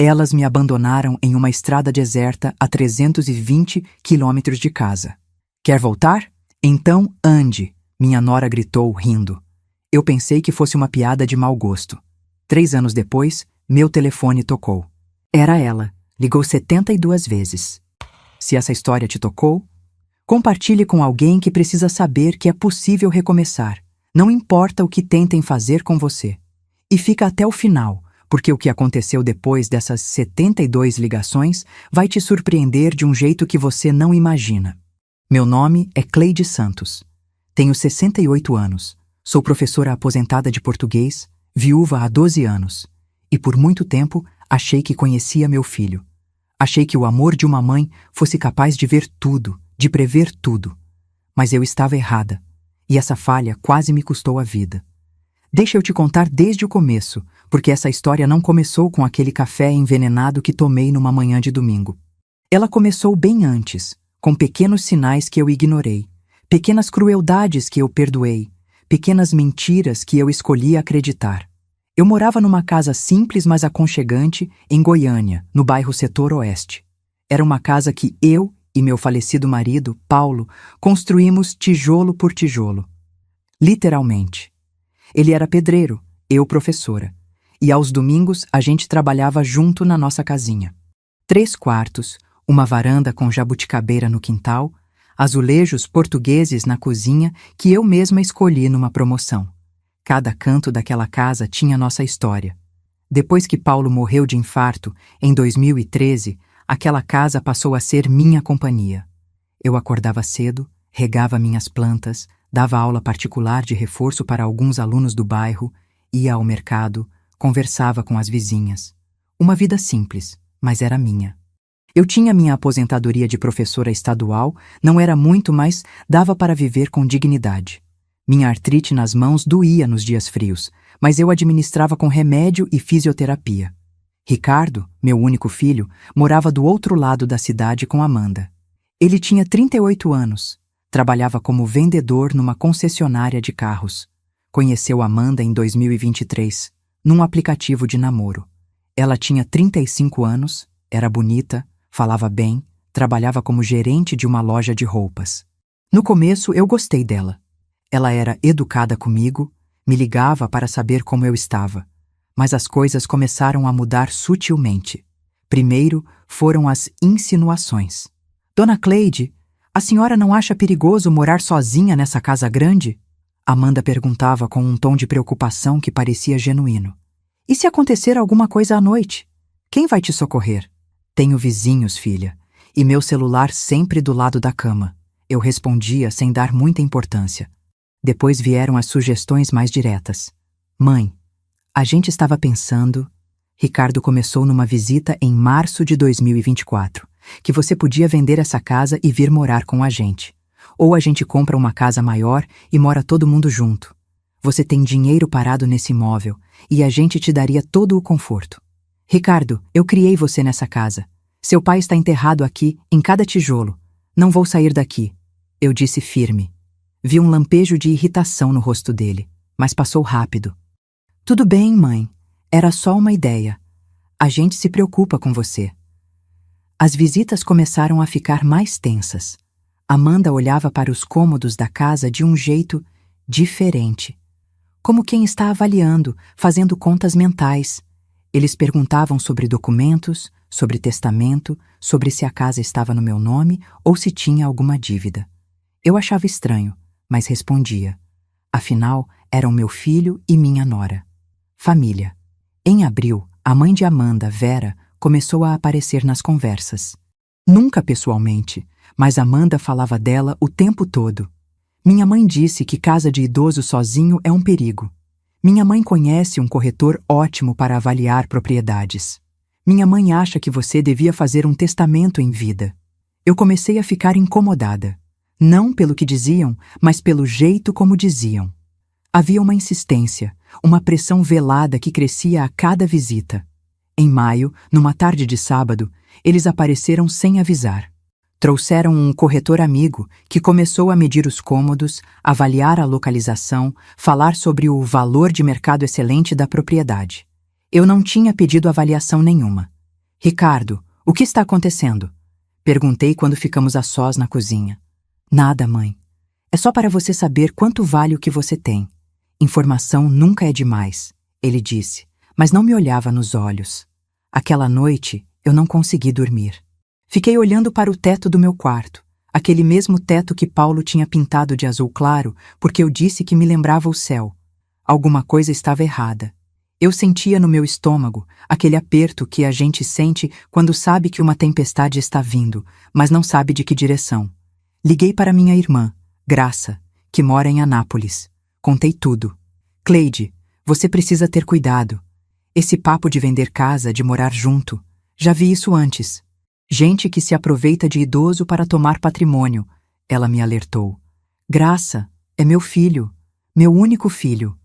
Elas me abandonaram em uma estrada deserta a 320 quilômetros de casa. Quer voltar? Então ande, minha nora gritou, rindo. Eu pensei que fosse uma piada de mau gosto. 3 anos depois, meu telefone tocou. Era ela. Ligou 72 vezes. Se essa história te tocou, compartilhe com alguém que precisa saber que é possível recomeçar. Não importa o que tentem fazer com você. E fica até o final, porque o que aconteceu depois dessas 72 ligações vai te surpreender de um jeito que você não imagina. Meu nome é Cleide Santos. Tenho 68 anos. Sou professora aposentada de português, viúva há 12 anos. E por muito tempo achei que conhecia meu filho. Achei que o amor de uma mãe fosse capaz de ver tudo, de prever tudo. Mas eu estava errada. E essa falha quase me custou a vida. Deixa eu te contar desde o começo, porque essa história não começou com aquele café envenenado que tomei numa manhã de domingo. Ela começou bem antes, com pequenos sinais que eu ignorei, pequenas crueldades que eu perdoei, pequenas mentiras que eu escolhi acreditar. Eu morava numa casa simples, mas aconchegante, em Goiânia, no bairro Setor Oeste. Era uma casa que eu e meu falecido marido, Paulo, construímos tijolo por tijolo. Literalmente. Ele era pedreiro, eu professora. E aos domingos a gente trabalhava junto na nossa casinha. 3 quartos, uma varanda com jabuticabeira no quintal, azulejos portugueses na cozinha que eu mesma escolhi numa promoção. Cada canto daquela casa tinha nossa história. Depois que Paulo morreu de infarto, em 2013, aquela casa passou a ser minha companhia. Eu acordava cedo, regava minhas plantas, dava aula particular de reforço para alguns alunos do bairro, ia ao mercado, conversava com as vizinhas. Uma vida simples, mas era minha. Eu tinha minha aposentadoria de professora estadual, não era muito, mas dava para viver com dignidade. Minha artrite nas mãos doía nos dias frios, mas eu administrava com remédio e fisioterapia. Ricardo, meu único filho, morava do outro lado da cidade com Amanda. Ele tinha 38 anos, trabalhava como vendedor numa concessionária de carros. Conheceu Amanda em 2023, num aplicativo de namoro. Ela tinha 35 anos, era bonita, falava bem, trabalhava como gerente de uma loja de roupas. No começo eu gostei dela. Ela era educada comigo, me ligava para saber como eu estava. Mas as coisas começaram a mudar sutilmente. Primeiro foram as insinuações. Dona Cleide, a senhora não acha perigoso morar sozinha nessa casa grande? Amanda perguntava com um tom de preocupação que parecia genuíno. E se acontecer alguma coisa à noite? Quem vai te socorrer? Tenho vizinhos, filha, e meu celular sempre do lado da cama. Eu respondia sem dar muita importância. Depois vieram as sugestões mais diretas. Mãe, a gente estava pensando... Ricardo começou numa visita em março de 2024, que você podia vender essa casa e vir morar com a gente. Ou a gente compra uma casa maior e mora todo mundo junto. Você tem dinheiro parado nesse imóvel e a gente te daria todo o conforto. Ricardo, eu criei você nessa casa. Seu pai está enterrado aqui, em cada tijolo. Não vou sair daqui. Eu disse firme. Vi um lampejo de irritação no rosto dele, mas passou rápido. Tudo bem, mãe. Era só uma ideia. A gente se preocupa com você. As visitas começaram a ficar mais tensas. Amanda olhava para os cômodos da casa de um jeito diferente. Como quem está avaliando, fazendo contas mentais. Eles perguntavam sobre documentos, sobre testamento, sobre se a casa estava no meu nome ou se tinha alguma dívida. Eu achava estranho, mas respondia. Afinal, eram meu filho e minha nora. Família. Em abril, a mãe de Amanda, Vera, começou a aparecer nas conversas. Nunca pessoalmente, mas Amanda falava dela o tempo todo. Minha mãe disse que casa de idoso sozinho é um perigo. Minha mãe conhece um corretor ótimo para avaliar propriedades. Minha mãe acha que você devia fazer um testamento em vida. Eu comecei a ficar incomodada. Não pelo que diziam, mas pelo jeito como diziam. Havia uma insistência, uma pressão velada que crescia a cada visita. Em maio, numa tarde de sábado, eles apareceram sem avisar. Trouxeram um corretor amigo que começou a medir os cômodos, avaliar a localização, falar sobre o valor de mercado excelente da propriedade. Eu não tinha pedido avaliação nenhuma. Ricardo, o que está acontecendo? Perguntei quando ficamos a sós na cozinha. Nada, mãe. É só para você saber quanto vale o que você tem. Informação nunca é demais, ele disse, mas não me olhava nos olhos. Aquela noite, eu não consegui dormir. Fiquei olhando para o teto do meu quarto, aquele mesmo teto que Paulo tinha pintado de azul claro, porque eu disse que me lembrava o céu. Alguma coisa estava errada. Eu sentia no meu estômago aquele aperto que a gente sente quando sabe que uma tempestade está vindo, mas não sabe de que direção. Liguei para minha irmã, Graça, que mora em Anápolis. Contei tudo. Cleide, você precisa ter cuidado. Esse papo de vender casa, de morar junto, já vi isso antes. Gente que se aproveita de idoso para tomar patrimônio, ela me alertou. Graça, é meu filho, meu único filho.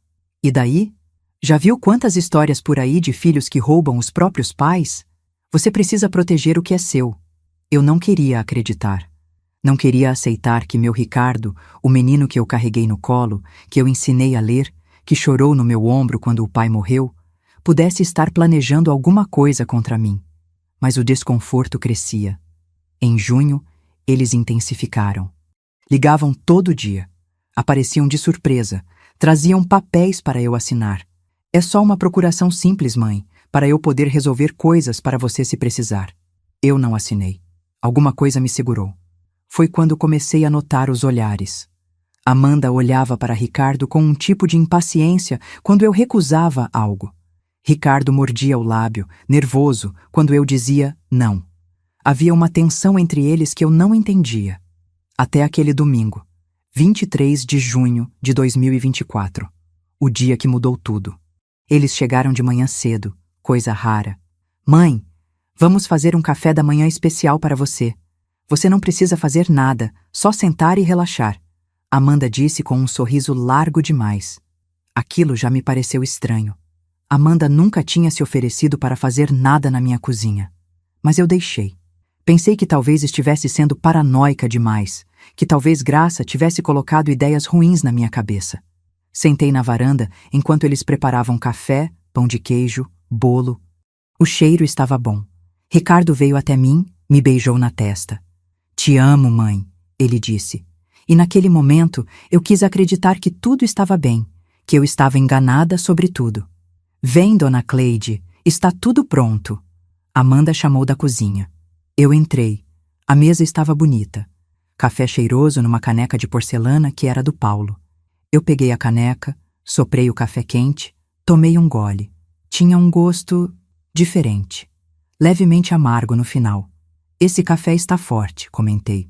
E daí? Já viu quantas histórias por aí de filhos que roubam os próprios pais? Você precisa proteger o que é seu. Eu não queria acreditar. Não queria aceitar que meu Ricardo, o menino que eu carreguei no colo, que eu ensinei a ler, que chorou no meu ombro quando o pai morreu, pudesse estar planejando alguma coisa contra mim. Mas o desconforto crescia. Em junho, eles intensificaram. Ligavam todo dia. Apareciam de surpresa. Traziam papéis para eu assinar. É só uma procuração simples, mãe, para eu poder resolver coisas para você se precisar. Eu não assinei. Alguma coisa me segurou. Foi quando comecei a notar os olhares. Amanda olhava para Ricardo com um tipo de impaciência quando eu recusava algo. Ricardo mordia o lábio, nervoso, quando eu dizia não. Havia uma tensão entre eles que eu não entendia. Até aquele domingo, 23 de junho de 2024, o dia que mudou tudo. Eles chegaram de manhã cedo, coisa rara. Mãe, vamos fazer um café da manhã especial para você. Você não precisa fazer nada, só sentar e relaxar. Amanda disse com um sorriso largo demais. Aquilo já me pareceu estranho. Amanda nunca tinha se oferecido para fazer nada na minha cozinha. Mas eu deixei. Pensei que talvez estivesse sendo paranoica demais, que talvez Graça tivesse colocado ideias ruins na minha cabeça. Sentei na varanda enquanto eles preparavam café, pão de queijo, bolo. O cheiro estava bom. Ricardo veio até mim, me beijou na testa. Te amo, mãe, ele disse. E naquele momento eu quis acreditar que tudo estava bem, que eu estava enganada sobre tudo. Vem, dona Cleide, está tudo pronto. Amanda chamou da cozinha. Eu entrei. A mesa estava bonita. Café cheiroso numa caneca de porcelana que era do Paulo. Eu peguei a caneca, soprei o café quente, tomei um gole. Tinha um gosto diferente, levemente amargo no final. Esse café está forte, comentei.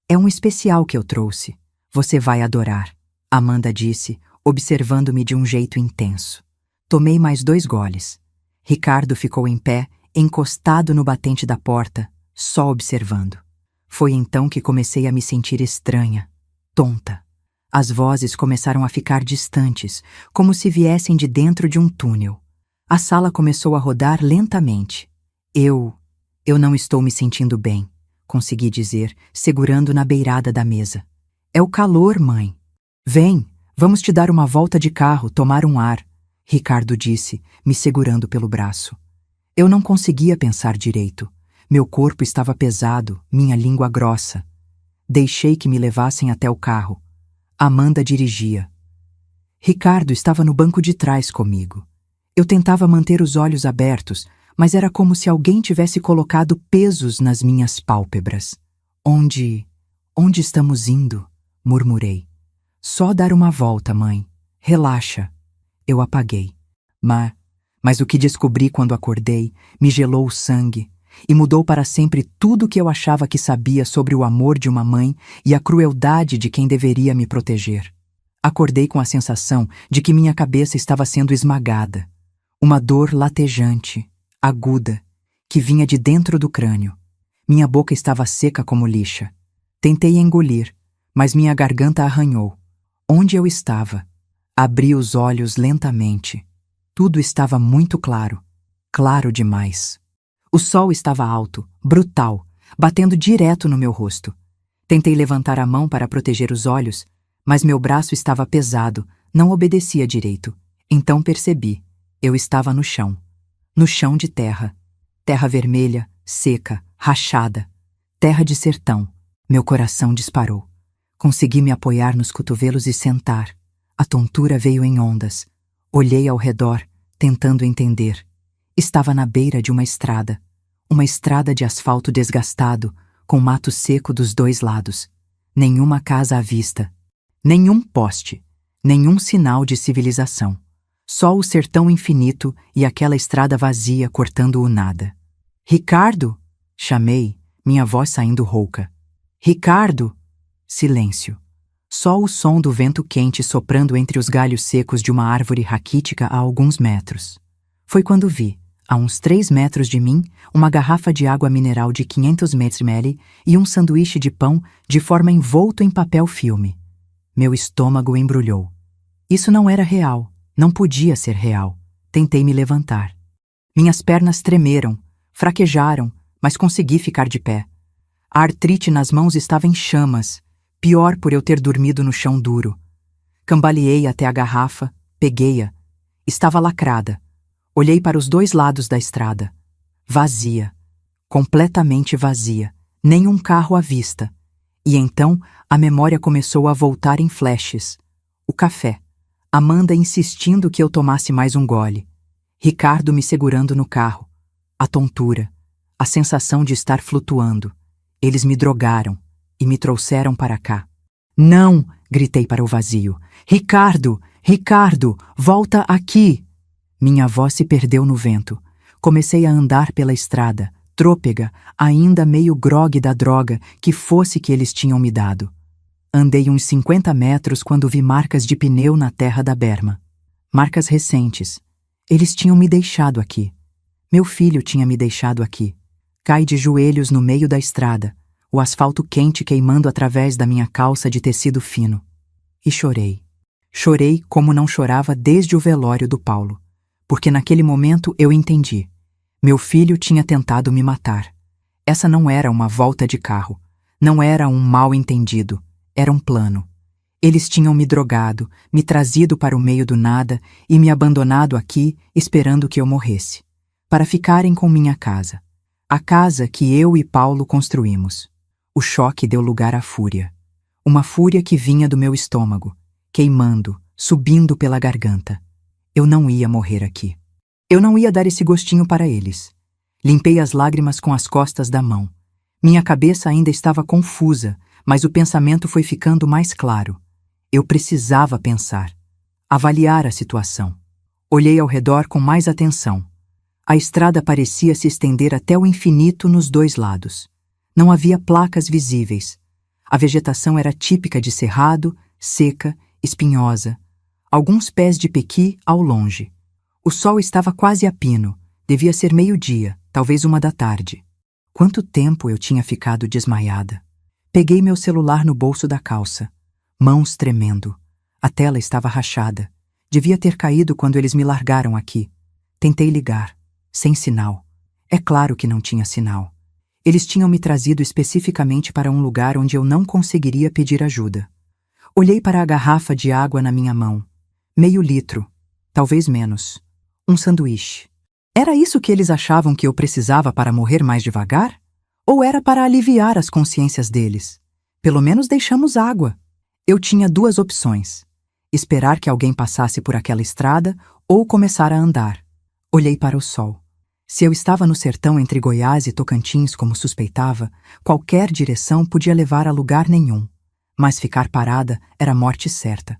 É um especial que eu trouxe. Você vai adorar, Amanda disse, observando-me de um jeito intenso. Tomei mais 2 goles. Ricardo ficou em pé, encostado no batente da porta, só observando. Foi então que comecei a me sentir estranha, tonta. As vozes começaram a ficar distantes, como se viessem de dentro de um túnel. A sala começou a rodar lentamente. Eu não estou me sentindo bem, consegui dizer, segurando na beirada da mesa. É o calor, mãe. Vem, vamos te dar uma volta de carro, tomar um ar, Ricardo disse, me segurando pelo braço. Eu não conseguia pensar direito. Meu corpo estava pesado, minha língua grossa. Deixei que me levassem até o carro. Amanda dirigia. Ricardo estava no banco de trás comigo. Eu tentava manter os olhos abertos, mas era como se alguém tivesse colocado pesos nas minhas pálpebras. Onde estamos indo? Murmurei. Só dar uma volta, mãe. Relaxa. Eu apaguei. Mas o que descobri quando acordei me gelou o sangue e mudou para sempre tudo o que eu achava que sabia sobre o amor de uma mãe e a crueldade de quem deveria me proteger. Acordei com a sensação de que minha cabeça estava sendo esmagada. Uma dor latejante, aguda, que vinha de dentro do crânio. Minha boca estava seca como lixa. Tentei engolir, mas minha garganta arranhou. Onde eu estava? Abri os olhos lentamente. Tudo estava muito claro. Claro demais. O sol estava alto, brutal, batendo direto no meu rosto. Tentei levantar a mão para proteger os olhos, mas meu braço estava pesado, não obedecia direito. Então percebi. Eu estava no chão. No chão de terra. Terra vermelha, seca, rachada. Terra de sertão. Meu coração disparou. Consegui me apoiar nos cotovelos e sentar. A tontura veio em ondas. Olhei ao redor, tentando entender. Estava na beira de uma estrada de asfalto desgastado, com mato seco dos dois lados. Nenhuma casa à vista. Nenhum poste. Nenhum sinal de civilização. Só o sertão infinito e aquela estrada vazia cortando o nada. Ricardo! Chamei, minha voz saindo rouca. Ricardo! Silêncio. Só o som do vento quente soprando entre os galhos secos de uma árvore raquítica a alguns metros. Foi quando vi, a uns 3 metros de mim, uma garrafa de água mineral de 500 ml e um sanduíche de pão de forma envolto em papel filme. Meu estômago embrulhou. Isso não era real, não podia ser real. Tentei me levantar. Minhas pernas tremeram, fraquejaram, mas consegui ficar de pé. A artrite nas mãos estava em chamas, pior por eu ter dormido no chão duro. Cambaleei até a garrafa, peguei-a. Estava lacrada. Olhei para os 2 lados da estrada. Vazia. Completamente vazia. Nenhum carro à vista. E então a memória começou a voltar em flashes. O café. Amanda insistindo que eu tomasse mais um gole. Ricardo me segurando no carro. A tontura. A sensação de estar flutuando. Eles me drogaram e me trouxeram para cá. Não! Gritei para o vazio. Ricardo! Ricardo! Volta aqui! Minha voz se perdeu no vento. Comecei a andar pela estrada, trôpega, ainda meio grogue da droga que fosse que eles tinham me dado. Andei uns 50 metros quando vi marcas de pneu na terra da berma. Marcas recentes. Eles tinham me deixado aqui. Meu filho tinha me deixado aqui. Caí de joelhos no meio da estrada, o asfalto quente queimando através da minha calça de tecido fino. E chorei. Chorei como não chorava desde o velório do Paulo. Porque naquele momento eu entendi. Meu filho tinha tentado me matar. Essa não era uma volta de carro. Não era um mal-entendido. Era um plano. Eles tinham me drogado, me trazido para o meio do nada e me abandonado aqui, esperando que eu morresse. Para ficarem com minha casa. A casa que eu e Paulo construímos. O choque deu lugar à fúria. Uma fúria que vinha do meu estômago, queimando, subindo pela garganta. Eu não ia morrer aqui. Eu não ia dar esse gostinho para eles. Limpei as lágrimas com as costas da mão. Minha cabeça ainda estava confusa, mas o pensamento foi ficando mais claro. Eu precisava pensar, avaliar a situação. Olhei ao redor com mais atenção. A estrada parecia se estender até o infinito nos 2 lados. Não havia placas visíveis. A vegetação era típica de cerrado, seca, espinhosa. Alguns pés de pequi ao longe. O sol estava quase a pino. Devia ser 12:00, talvez 1 da tarde. Quanto tempo eu tinha ficado desmaiada. Peguei meu celular no bolso da calça. Mãos tremendo. A tela estava rachada. Devia ter caído quando eles me largaram aqui. Tentei ligar. Sem sinal. É claro que não tinha sinal. Eles tinham me trazido especificamente para um lugar onde eu não conseguiria pedir ajuda. Olhei para a garrafa de água na minha mão. Meio litro. Talvez menos. Um sanduíche. Era isso que eles achavam que eu precisava para morrer mais devagar? Ou era para aliviar as consciências deles? Pelo menos deixamos água. Eu tinha 2 opções. Esperar que alguém passasse por aquela estrada ou começar a andar. Olhei para o sol. Se eu estava no sertão entre Goiás e Tocantins, como suspeitava, qualquer direção podia levar a lugar nenhum. Mas ficar parada era morte certa.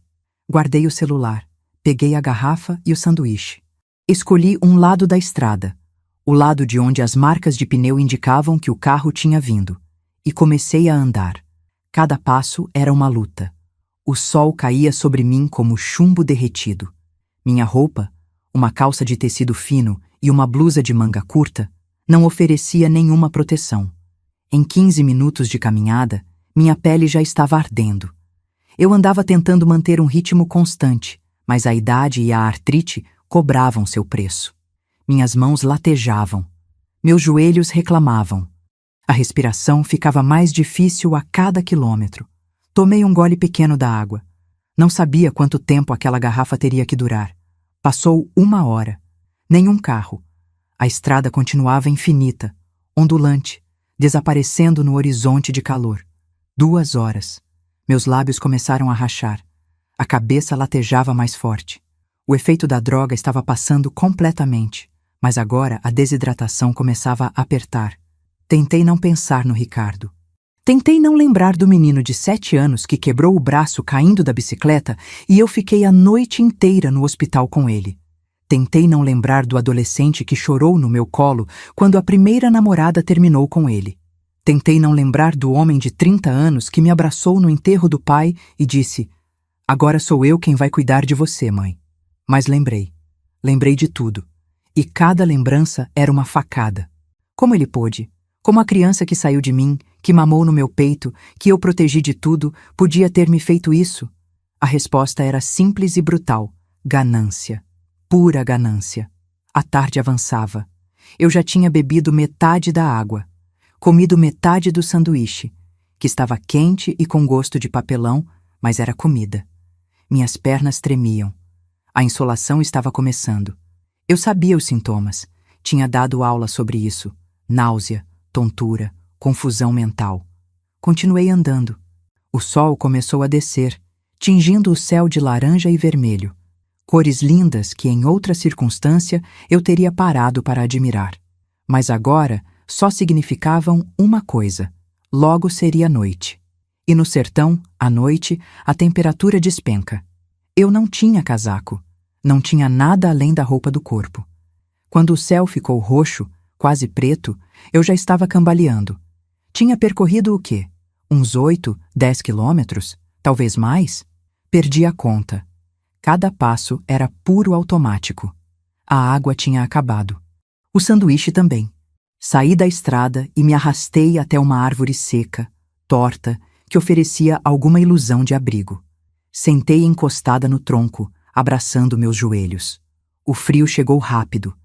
Guardei o celular. Peguei a garrafa e o sanduíche. Escolhi um lado da estrada, o lado de onde as marcas de pneu indicavam que o carro tinha vindo, e comecei a andar. Cada passo era uma luta. O sol caía sobre mim como chumbo derretido. Minha roupa, uma calça de tecido fino e uma blusa de manga curta, não oferecia nenhuma proteção. Em 15 minutos de caminhada, minha pele já estava ardendo. Eu andava tentando manter um ritmo constante, mas a idade e a artrite cobravam seu preço. Minhas mãos latejavam. Meus joelhos reclamavam. A respiração ficava mais difícil a cada quilômetro. Tomei um gole pequeno da água. Não sabia quanto tempo aquela garrafa teria que durar. Passou 1 hora. Nenhum carro. A estrada continuava infinita, ondulante, desaparecendo no horizonte de calor. 2 horas. Meus lábios começaram a rachar. A cabeça latejava mais forte. O efeito da droga estava passando completamente, mas agora a desidratação começava a apertar. Tentei não pensar no Ricardo. Tentei não lembrar do menino de 7 anos que quebrou o braço caindo da bicicleta e eu fiquei a noite inteira no hospital com ele. Tentei não lembrar do adolescente que chorou no meu colo quando a primeira namorada terminou com ele. Tentei não lembrar do homem de 30 anos que me abraçou no enterro do pai e disse: "Agora sou eu quem vai cuidar de você, mãe." Mas lembrei. Lembrei de tudo. E cada lembrança era uma facada. Como ele pôde? Como a criança que saiu de mim, que mamou no meu peito, que eu protegi de tudo, podia ter me feito isso? A resposta era simples e brutal: ganância. Pura ganância. A tarde avançava. Eu já tinha bebido metade da água. Comido metade do sanduíche, que estava quente e com gosto de papelão, mas era comida. Minhas pernas tremiam. A insolação estava começando. Eu sabia os sintomas. Tinha dado aula sobre isso. Náusea, tontura, confusão mental. Continuei andando. O sol começou a descer, tingindo o céu de laranja e vermelho. Cores lindas que, em outra circunstância, eu teria parado para admirar. Mas agora só significavam uma coisa: logo seria noite. E no sertão, à noite, a temperatura despenca. Eu não tinha casaco. Não tinha nada além da roupa do corpo. Quando o céu ficou roxo, quase preto, eu já estava cambaleando. Tinha percorrido o quê? Uns 8, 10 quilômetros? Talvez mais? Perdi a conta. Cada passo era puro automático. A água tinha acabado. O sanduíche também. Saí da estrada e me arrastei até uma árvore seca, torta, que oferecia alguma ilusão de abrigo. Sentei encostada no tronco, abraçando meus joelhos. O frio chegou rápido.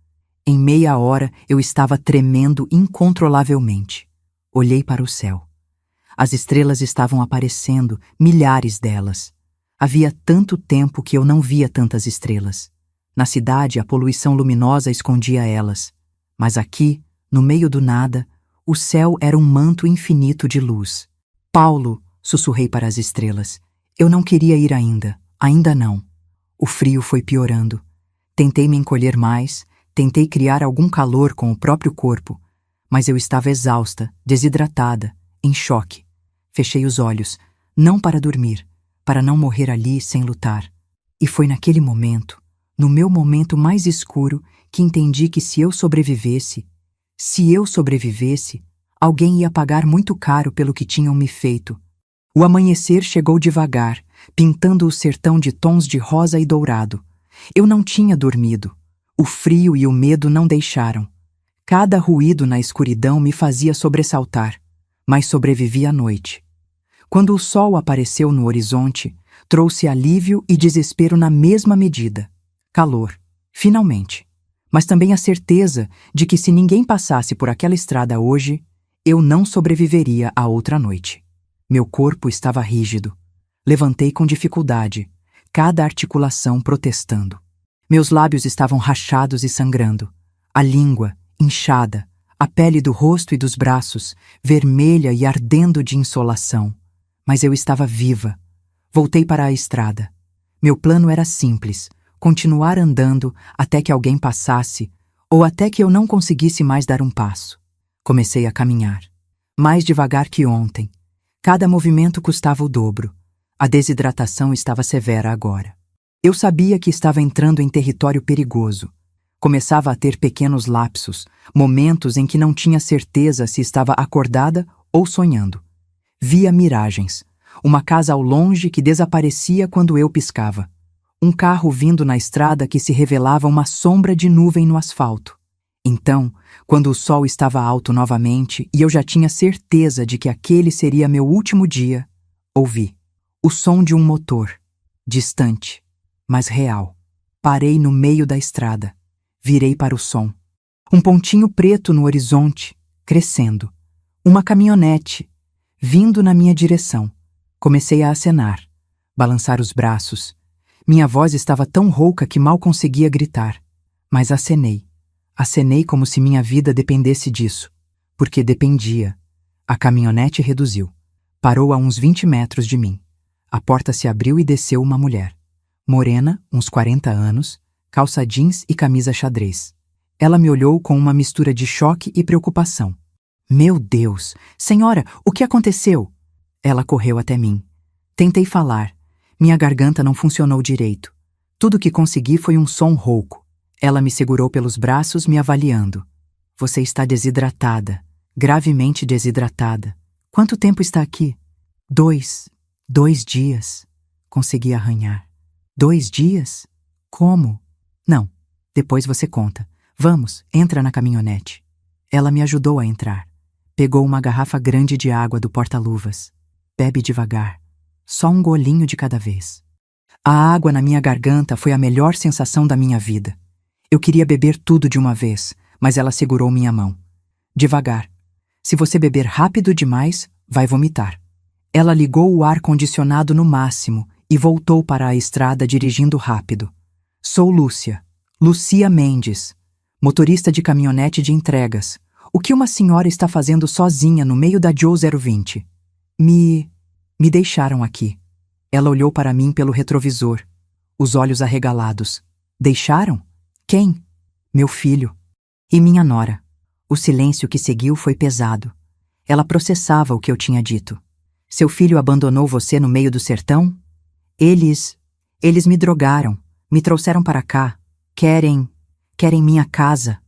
Em meia hora eu estava tremendo incontrolavelmente. Olhei para o céu. As estrelas estavam aparecendo, milhares delas. Havia tanto tempo que eu não via tantas estrelas. Na cidade, a poluição luminosa escondia elas. Mas aqui, no meio do nada, o céu era um manto infinito de luz. "Paulo", sussurrei para as estrelas. Eu não queria ir ainda. Ainda não. O frio foi piorando. Tentei me encolher mais, tentei criar algum calor com o próprio corpo, mas eu estava exausta, desidratada, em choque. Fechei os olhos, não para dormir, para não morrer ali sem lutar. E foi naquele momento, no meu momento mais escuro, que entendi que se eu sobrevivesse, alguém ia pagar muito caro pelo que tinham me feito. O amanhecer chegou devagar, pintando o sertão de tons de rosa e dourado. Eu não tinha dormido. O frio e o medo não deixaram. Cada ruído na escuridão me fazia sobressaltar, mas sobrevivi à noite. Quando o sol apareceu no horizonte, trouxe alívio e desespero na mesma medida. Calor, finalmente. Mas também a certeza de que se ninguém passasse por aquela estrada hoje, eu não sobreviveria à outra noite. Meu corpo estava rígido. Levantei com dificuldade, cada articulação protestando. Meus lábios estavam rachados e sangrando. A língua, inchada, a pele do rosto e dos braços, vermelha e ardendo de insolação. Mas eu estava viva. Voltei para a estrada. Meu plano era simples: continuar andando até que alguém passasse ou até que eu não conseguisse mais dar um passo. Comecei a caminhar. Mais devagar que ontem. Cada movimento custava o dobro. A desidratação estava severa agora. Eu sabia que estava entrando em território perigoso. Começava a ter pequenos lapsos, momentos em que não tinha certeza se estava acordada ou sonhando. Via miragens. Uma casa ao longe que desaparecia quando eu piscava. Um carro vindo na estrada que se revelava uma sombra de nuvem no asfalto. Então, quando o sol estava alto novamente e eu já tinha certeza de que aquele seria meu último dia, ouvi o som de um motor, distante, mas real. Parei no meio da estrada. Virei para o som. Um pontinho preto no horizonte, crescendo. Uma caminhonete, vindo na minha direção. Comecei a acenar, balançar os braços. Minha voz estava tão rouca que mal conseguia gritar. Mas acenei. Acenei como se minha vida dependesse disso. Porque dependia. A caminhonete reduziu. Parou a uns 20 metros de mim. A porta se abriu e desceu uma mulher. Morena, uns 40 anos, calça jeans e camisa xadrez. Ela me olhou com uma mistura de choque e preocupação. Meu Deus! Senhora, o que aconteceu? Ela correu até mim. Tentei falar. Minha garganta não funcionou direito. Tudo que consegui foi um som rouco. Ela me segurou pelos braços, me avaliando. Você está desidratada. Gravemente desidratada. Quanto tempo está aqui? 2 dias. Consegui arranhar. 2 dias? Como? Não. Depois você conta. Vamos, entra na caminhonete. Ela me ajudou a entrar. Pegou uma garrafa grande de água do porta-luvas. Bebe devagar. Só um golinho de cada vez. A água na minha garganta foi a melhor sensação da minha vida. Eu queria beber tudo de uma vez, mas ela segurou minha mão. Devagar. Se você beber rápido demais, vai vomitar. Ela ligou o ar-condicionado no máximo e voltou para a estrada dirigindo rápido. Sou Lúcia. Lucia Mendes. Motorista de caminhonete de entregas. O que uma senhora está fazendo sozinha no meio da Joe 020? Me deixaram aqui. Ela olhou para mim pelo retrovisor, os olhos arregalados. Deixaram? Quem? Meu filho. E minha nora. O silêncio que seguiu foi pesado. Ela processava o que eu tinha dito. Seu filho abandonou você no meio do sertão? Eles me drogaram, me trouxeram para cá. Querem minha casa.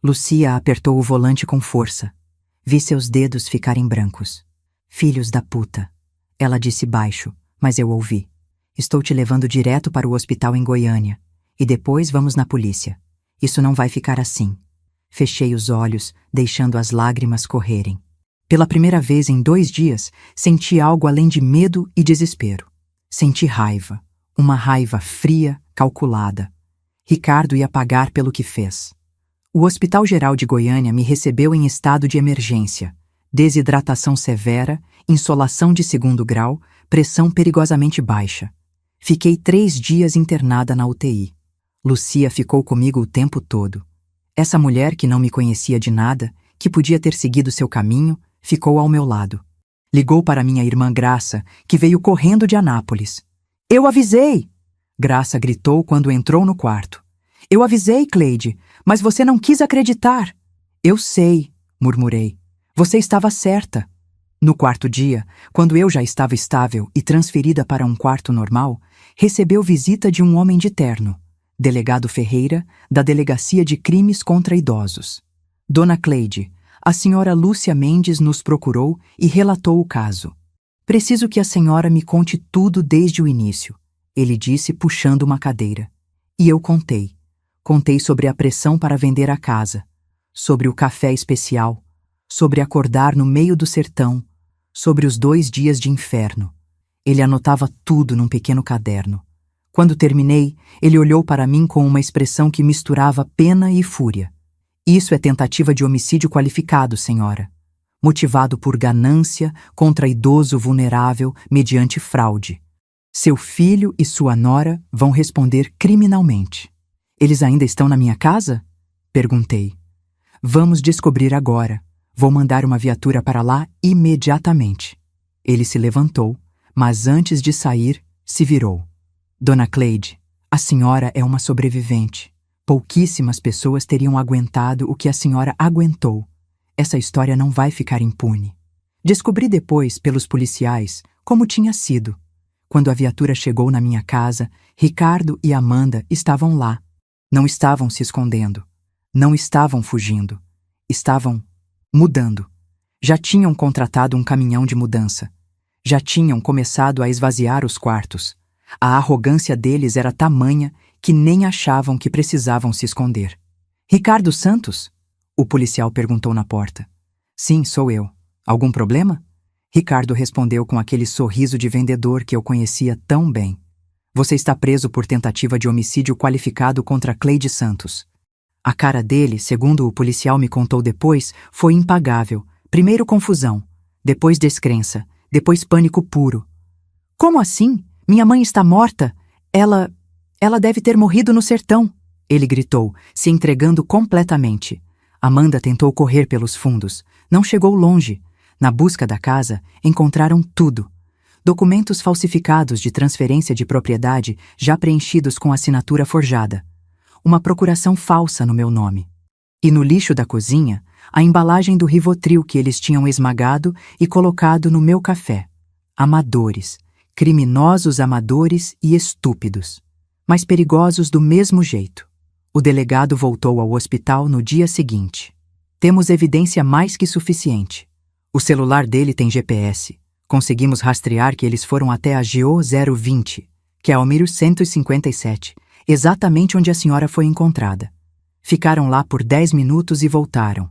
Lucia apertou o volante com força. Vi seus dedos ficarem brancos. Filhos da puta. Ela disse baixo, mas eu ouvi. Estou te levando direto para o hospital em Goiânia. E depois vamos na polícia. Isso não vai ficar assim. Fechei os olhos, deixando as lágrimas correrem. Pela primeira vez em 2 dias, senti algo além de medo e desespero. Senti raiva. Uma raiva fria, calculada. Ricardo ia pagar pelo que fez. O Hospital Geral de Goiânia me recebeu em estado de emergência. Desidratação severa, insolação de 2º grau, pressão perigosamente baixa. Fiquei 3 dias internada na UTI. Lucia ficou comigo o tempo todo. Essa mulher que não me conhecia de nada, que podia ter seguido seu caminho, ficou ao meu lado. Ligou para minha irmã Graça, que veio correndo de Anápolis. Eu avisei! Graça gritou quando entrou no quarto. Eu avisei, Cleide, mas você não quis acreditar. Eu sei, murmurei. Você estava certa. No 4º dia, quando eu já estava estável e transferida para um quarto normal, recebeu visita de um homem de terno, delegado Ferreira, da Delegacia de Crimes contra Idosos. Dona Cleide, a senhora Lúcia Mendes nos procurou e relatou o caso. Preciso que a senhora me conte tudo desde o início, ele disse puxando uma cadeira. E eu contei. Contei sobre a pressão para vender a casa, sobre o café especial, sobre acordar no meio do sertão, sobre os 2 dias de inferno. Ele anotava tudo num pequeno caderno. Quando terminei, ele olhou para mim com uma expressão que misturava pena e fúria. Isso é tentativa de homicídio qualificado, senhora. Motivado por ganância contra idoso vulnerável mediante fraude. Seu filho e sua nora vão responder criminalmente. Eles ainda estão na minha casa? Perguntei. Vamos descobrir agora. Vou mandar uma viatura para lá imediatamente. Ele se levantou, mas antes de sair, se virou. Dona Cleide, a senhora é uma sobrevivente. Pouquíssimas pessoas teriam aguentado o que a senhora aguentou. Essa história não vai ficar impune. Descobri depois, pelos policiais, como tinha sido. Quando a viatura chegou na minha casa, Ricardo e Amanda estavam lá. Não estavam se escondendo. Não estavam fugindo. Estavam mudando. Já tinham contratado um caminhão de mudança. Já tinham começado a esvaziar os quartos. A arrogância deles era tamanha que nem achavam que precisavam se esconder. Ricardo Santos? O policial perguntou na porta. Sim, sou eu. Algum problema? Ricardo respondeu com aquele sorriso de vendedor que eu conhecia tão bem. Você está preso por tentativa de homicídio qualificado contra Cleide Santos. A cara dele, segundo o policial me contou depois, foi impagável. Primeiro confusão, depois descrença, depois pânico puro. Como assim? Minha mãe está morta? Ela deve ter morrido no sertão. Ele gritou, se entregando completamente. Amanda tentou correr pelos fundos. Não chegou longe. Na busca da casa, encontraram tudo. Documentos falsificados de transferência de propriedade já preenchidos com assinatura forjada. Uma procuração falsa no meu nome. E no lixo da cozinha, a embalagem do Rivotril que eles tinham esmagado e colocado no meu café. Amadores. Criminosos amadores e estúpidos. Mas perigosos do mesmo jeito. O delegado voltou ao hospital no dia seguinte. Temos evidência mais que suficiente. O celular dele tem GPS. Conseguimos rastrear que eles foram até a GO 020, que é Almiro 157, exatamente onde a senhora foi encontrada. Ficaram lá por 10 minutos e voltaram.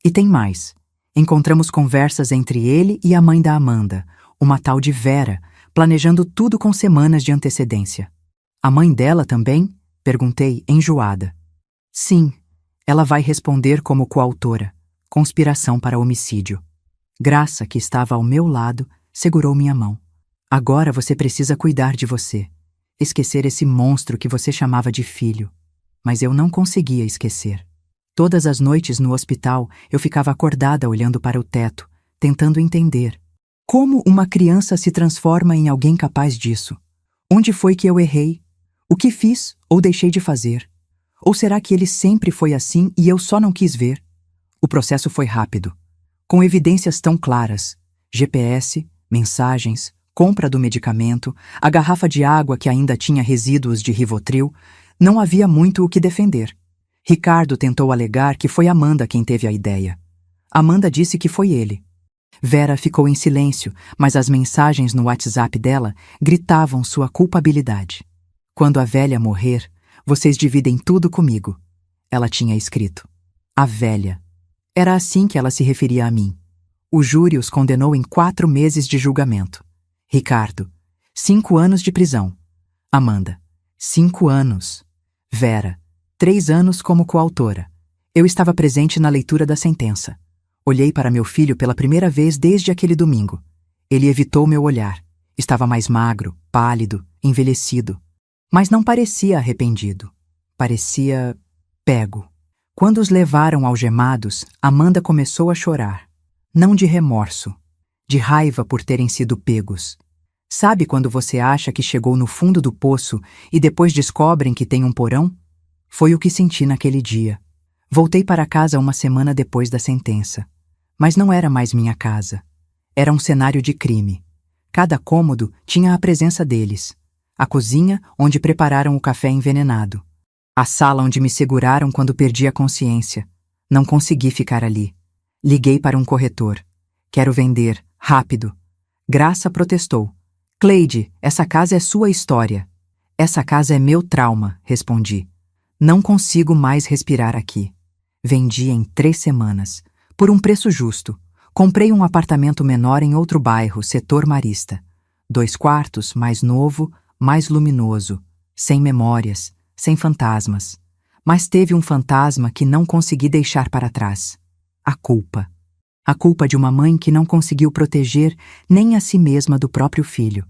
E tem mais. Encontramos conversas entre ele e a mãe da Amanda, uma tal de Vera, planejando tudo com semanas de antecedência. A mãe dela também? Perguntei, enjoada. Sim, ela vai responder como coautora. Conspiração para homicídio. Graça, que estava ao meu lado, segurou minha mão. Agora você precisa cuidar de você. Esquecer esse monstro que você chamava de filho. Mas eu não conseguia esquecer. Todas as noites no hospital, eu ficava acordada olhando para o teto, tentando entender. Como uma criança se transforma em alguém capaz disso? Onde foi que eu errei? O que fiz ou deixei de fazer? Ou será que ele sempre foi assim e eu só não quis ver? O processo foi rápido, com evidências tão claras. GPS, mensagens, compra do medicamento, a garrafa de água que ainda tinha resíduos de Rivotril. Não havia muito o que defender. Ricardo tentou alegar que foi Amanda quem teve a ideia. Amanda disse que foi ele. Vera ficou em silêncio, mas as mensagens no WhatsApp dela gritavam sua culpabilidade. Quando a velha morrer, vocês dividem tudo comigo. Ela tinha escrito. A velha. Era assim que ela se referia a mim. O júri os condenou em 4 meses de julgamento. Ricardo, 5 anos de prisão. Amanda, 5 anos. Vera, 3 anos como coautora. Eu estava presente na leitura da sentença. Olhei para meu filho pela primeira vez desde aquele domingo. Ele evitou meu olhar. Estava mais magro, pálido, envelhecido. Mas não parecia arrependido. Parecia pego. Quando os levaram algemados, Amanda começou a chorar. Não de remorso, de raiva por terem sido pegos. Sabe quando você acha que chegou no fundo do poço e depois descobrem que tem um porão? Foi o que senti naquele dia. Voltei para casa uma semana depois da sentença. Mas não era mais minha casa. Era um cenário de crime. Cada cômodo tinha a presença deles. A cozinha, onde prepararam o café envenenado. A sala onde me seguraram quando perdi a consciência. Não consegui ficar ali. Liguei para um corretor. Quero vender, rápido. Graça protestou. Cleide, essa casa é sua história. Essa casa é meu trauma, respondi. Não consigo mais respirar aqui. Vendi em 3 semanas, por um preço justo. Comprei um apartamento menor em outro bairro, setor Marista. 2 quartos, mais novo, mais luminoso, sem memórias, sem fantasmas. Mas teve um fantasma que não consegui deixar para trás. A culpa. A culpa de uma mãe que não conseguiu proteger nem a si mesma do próprio filho.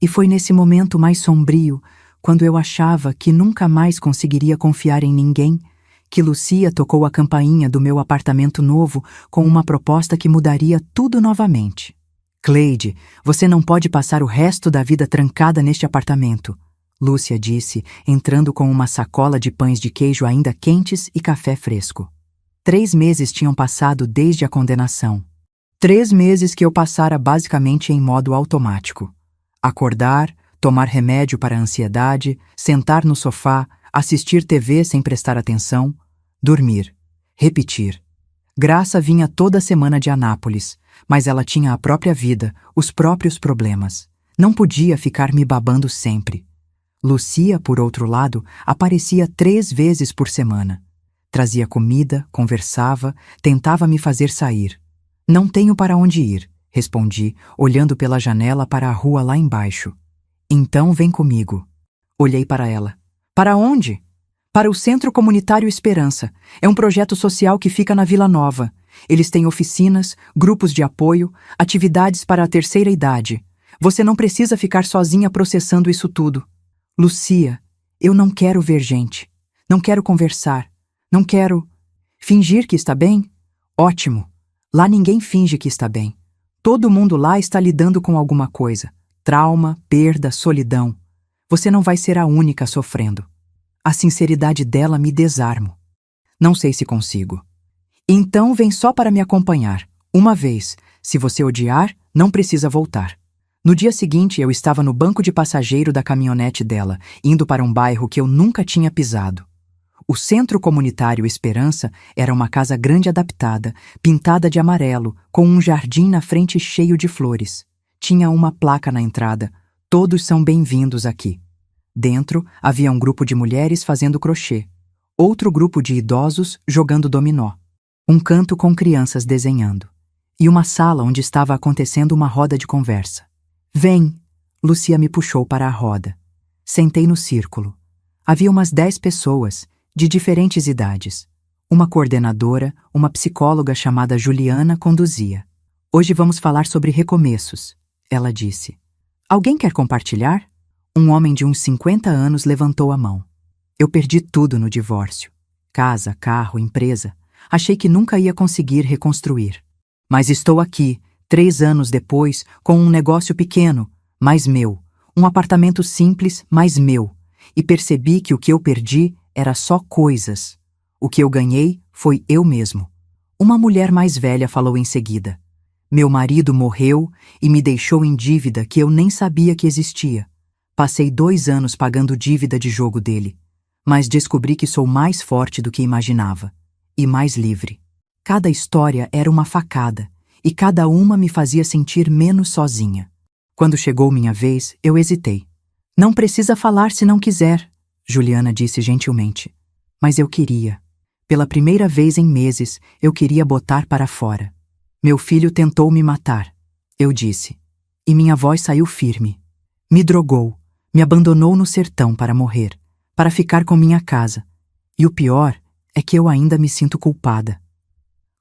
E foi nesse momento mais sombrio, quando eu achava que nunca mais conseguiria confiar em ninguém, que Lucia tocou a campainha do meu apartamento novo com uma proposta que mudaria tudo novamente. Cleide, você não pode passar o resto da vida trancada neste apartamento, Lúcia disse, entrando com uma sacola de pães de queijo ainda quentes e café fresco. 3 meses tinham passado desde a condenação. 3 meses que eu passara basicamente em modo automático. Acordar, tomar remédio para a ansiedade, sentar no sofá, assistir TV sem prestar atenção, dormir, repetir. Graça vinha toda semana de Anápolis, mas ela tinha a própria vida, os próprios problemas. Não podia ficar me babando sempre. Lucia, por outro lado, aparecia 3 vezes por semana. Trazia comida, conversava, tentava me fazer sair. Não tenho para onde ir, respondi, olhando pela janela para a rua lá embaixo. Então vem comigo. Olhei para ela. Para onde? Para o Centro Comunitário Esperança. É um projeto social que fica na Vila Nova. Eles têm oficinas, grupos de apoio, atividades para a terceira idade. Você não precisa ficar sozinha processando isso tudo. Lucia, eu não quero ver gente. Não quero conversar. Não quero. Fingir que está bem? Ótimo. Lá ninguém finge que está bem. Todo mundo lá está lidando com alguma coisa. Trauma, perda, solidão. Você não vai ser a única sofrendo. A sinceridade dela me desarma. Não sei se consigo. Então vem só para me acompanhar. Uma vez. Se você odiar, não precisa voltar. No dia seguinte, eu estava no banco de passageiro da caminhonete dela, indo para um bairro que eu nunca tinha pisado. O Centro Comunitário Esperança era uma casa grande adaptada, pintada de amarelo, com um jardim na frente cheio de flores. Tinha uma placa na entrada: todos são bem-vindos aqui. Dentro, havia um grupo de mulheres fazendo crochê, outro grupo de idosos jogando dominó, um canto com crianças desenhando, e uma sala onde estava acontecendo uma roda de conversa. Vem! Lucia me puxou para a roda. Sentei no círculo. Havia umas 10 pessoas, de diferentes idades. Uma coordenadora, uma psicóloga chamada Juliana, conduzia. Hoje vamos falar sobre recomeços, ela disse. Alguém quer compartilhar? Um homem de uns 50 anos levantou a mão. Eu perdi tudo no divórcio. Casa, carro, empresa. Achei que nunca ia conseguir reconstruir. Mas estou aqui, 3 anos depois, com um negócio pequeno, mas meu. Um apartamento simples, mas meu. E percebi que o que eu perdi era só coisas. O que eu ganhei foi eu mesmo. Uma mulher mais velha falou em seguida. Meu marido morreu e me deixou em dívida que eu nem sabia que existia. Passei 2 anos pagando dívida de jogo dele. Mas descobri que sou mais forte do que imaginava. E mais livre. Cada história era uma facada, e cada uma me fazia sentir menos sozinha. Quando chegou minha vez, eu hesitei. Não precisa falar se não quiser, Juliana disse gentilmente. Mas eu queria. Pela primeira vez em meses, eu queria botar para fora. Meu filho tentou me matar, eu disse. E minha voz saiu firme. Me drogou, me abandonou no sertão para morrer, para ficar com minha casa. E o pior é que eu ainda me sinto culpada.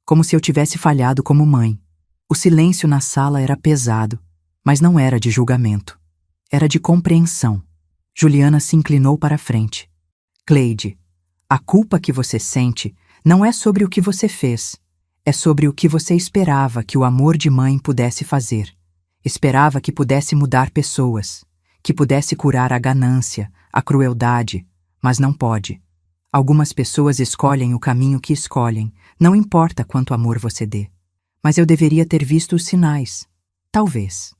Como se eu tivesse falhado como mãe. O silêncio na sala era pesado, mas não era de julgamento. Era de compreensão. Juliana se inclinou para a frente. Cleide, a culpa que você sente não é sobre o que você fez. É sobre o que você esperava que o amor de mãe pudesse fazer. Esperava que pudesse mudar pessoas, que pudesse curar a ganância, a crueldade, mas não pode. Algumas pessoas escolhem o caminho que escolhem, não importa quanto amor você dê. Mas eu deveria ter visto os sinais. Talvez.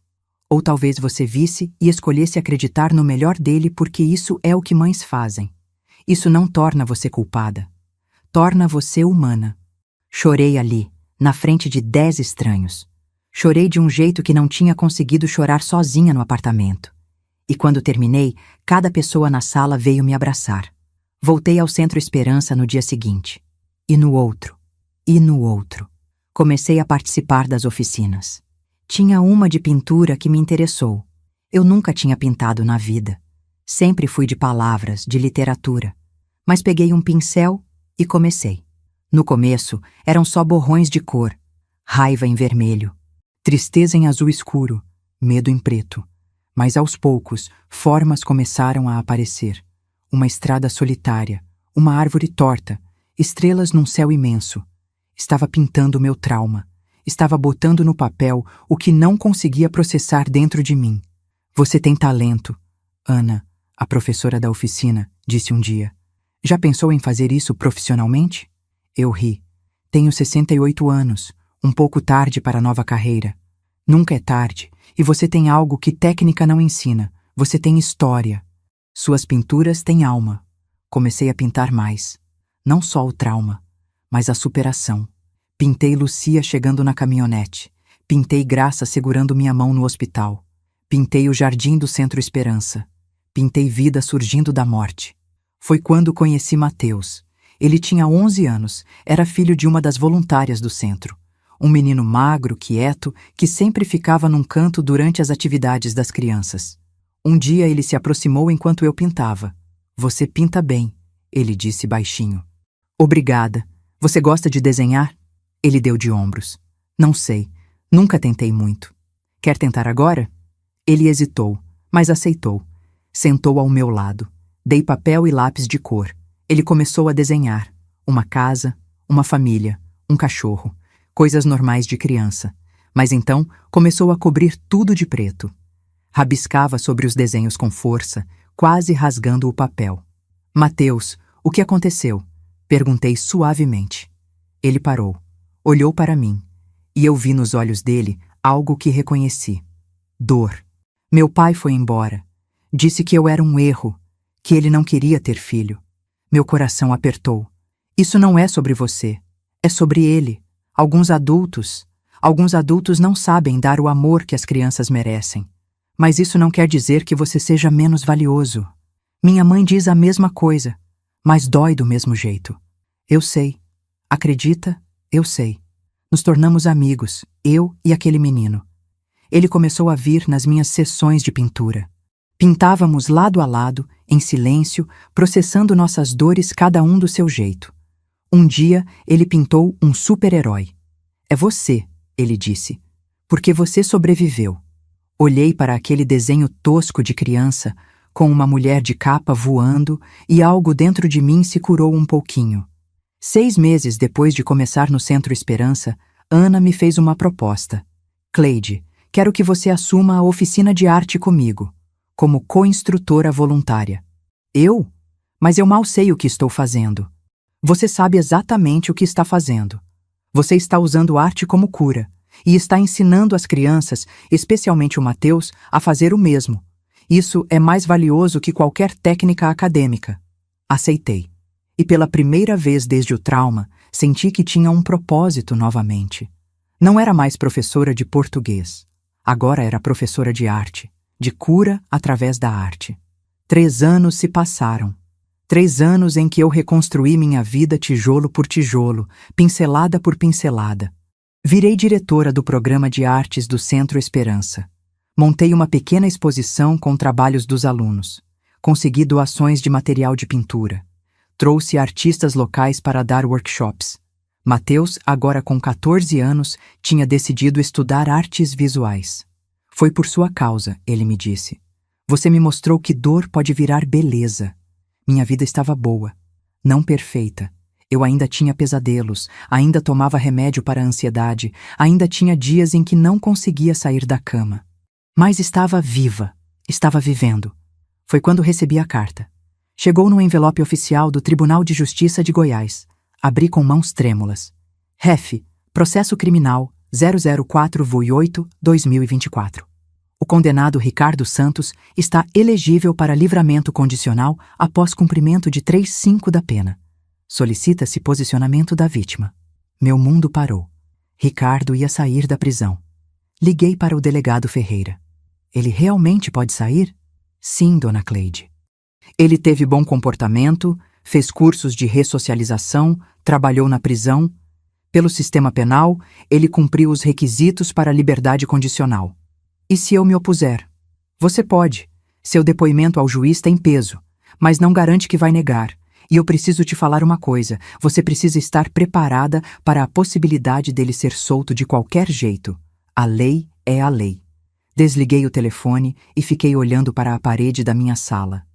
Ou talvez você visse e escolhesse acreditar no melhor dele porque isso é o que mães fazem. Isso não torna você culpada. Torna você humana. Chorei ali, na frente de 10 estranhos. Chorei de um jeito que não tinha conseguido chorar sozinha no apartamento. E quando terminei, cada pessoa na sala veio me abraçar. Voltei ao Centro Esperança no dia seguinte. E no outro. E no outro. Comecei a participar das oficinas. Tinha uma de pintura que me interessou. Eu nunca tinha pintado na vida. Sempre fui de palavras, de literatura. Mas peguei um pincel e comecei. No começo, eram só borrões de cor. Raiva em vermelho. Tristeza em azul escuro. Medo em preto. Mas aos poucos, formas começaram a aparecer. Uma estrada solitária. Uma árvore torta. Estrelas num céu imenso. Estava pintando o meu trauma. Estava botando no papel o que não conseguia processar dentro de mim. Você tem talento, Ana, a professora da oficina, disse um dia. Já pensou em fazer isso profissionalmente? Eu ri. Tenho 68 anos, um pouco tarde para a nova carreira. Nunca é tarde, e você tem algo que técnica não ensina. Você tem história. Suas pinturas têm alma. Comecei a pintar mais. Não só o trauma, mas a superação. Pintei Lucia chegando na caminhonete. Pintei Graça segurando minha mão no hospital. Pintei o jardim do Centro Esperança. Pintei vida surgindo da morte. Foi quando conheci Mateus. Ele tinha 11 anos, era filho de uma das voluntárias do centro. Um menino magro, quieto, que sempre ficava num canto durante as atividades das crianças. Um dia ele se aproximou enquanto eu pintava. Você pinta bem, ele disse baixinho. Obrigada. Você gosta de desenhar? Ele deu de ombros. Não sei. Nunca tentei muito. Quer tentar agora? Ele hesitou, mas aceitou. Sentou ao meu lado. Dei papel e lápis de cor. Ele começou a desenhar uma casa, uma família, um cachorro, coisas normais de criança. Mas então começou a cobrir tudo de preto. Rabiscava sobre os desenhos com força, quase rasgando o papel. Mateus, o que aconteceu? Perguntei suavemente. Ele parou, olhou para mim, e eu vi nos olhos dele algo que reconheci. Dor. Meu pai foi embora. Disse que eu era um erro, que ele não queria ter filho. Meu coração apertou. Isso não é sobre você. É sobre ele. Alguns adultos não sabem dar o amor que as crianças merecem. Mas isso não quer dizer que você seja menos valioso. Minha mãe diz a mesma coisa, mas dói do mesmo jeito. Eu sei. Acredita? Eu sei. Nos tornamos amigos, eu e aquele menino. Ele começou a vir nas minhas sessões de pintura. Pintávamos lado a lado, em silêncio, processando nossas dores cada um do seu jeito. Um dia, ele pintou um super-herói. É você, ele disse, porque você sobreviveu. Olhei para aquele desenho tosco de criança, com uma mulher de capa voando, e algo dentro de mim se curou um pouquinho. 6 meses depois de começar no Centro Esperança, Ana me fez uma proposta. Cleide, quero que você assuma a oficina de arte comigo, como co-instrutora voluntária. Eu? Mas eu mal sei o que estou fazendo. Você sabe exatamente o que está fazendo. Você está usando arte como cura e está ensinando as crianças, especialmente o Mateus, a fazer o mesmo. Isso é mais valioso que qualquer técnica acadêmica. Aceitei. E pela primeira vez desde o trauma, senti que tinha um propósito novamente. Não era mais professora de português. Agora era professora de arte, de cura através da arte. 3 anos se passaram. 3 anos em que eu reconstruí minha vida tijolo por tijolo, pincelada por pincelada. Virei diretora do programa de artes do Centro Esperança. Montei uma pequena exposição com trabalhos dos alunos. Consegui doações de material de pintura. Trouxe artistas locais para dar workshops. Mateus, agora com 14 anos, tinha decidido estudar artes visuais. Foi por sua causa, ele me disse. Você me mostrou que dor pode virar beleza. Minha vida estava boa, não perfeita. Eu ainda tinha pesadelos, ainda tomava remédio para a ansiedade, ainda tinha dias em que não conseguia sair da cama. Mas estava viva, estava vivendo. Foi quando recebi a carta. Chegou no envelope oficial do Tribunal de Justiça de Goiás. Abri com mãos trêmulas. REF, Processo Criminal 004-VOI8-2024. O condenado Ricardo Santos está elegível para livramento condicional após cumprimento de 3/5 da pena. Solicita-se posicionamento da vítima. Meu mundo parou. Ricardo ia sair da prisão. Liguei para o delegado Ferreira. Ele realmente pode sair? Sim, dona Cleide. Ele teve bom comportamento, fez cursos de ressocialização, trabalhou na prisão. Pelo sistema penal, ele cumpriu os requisitos para a liberdade condicional. E se eu me opuser? Você pode. Seu depoimento ao juiz tem peso, mas não garante que vai negar. E eu preciso te falar uma coisa. Você precisa estar preparada para a possibilidade dele ser solto de qualquer jeito. A lei é a lei. Desliguei o telefone e fiquei olhando para a parede da minha sala.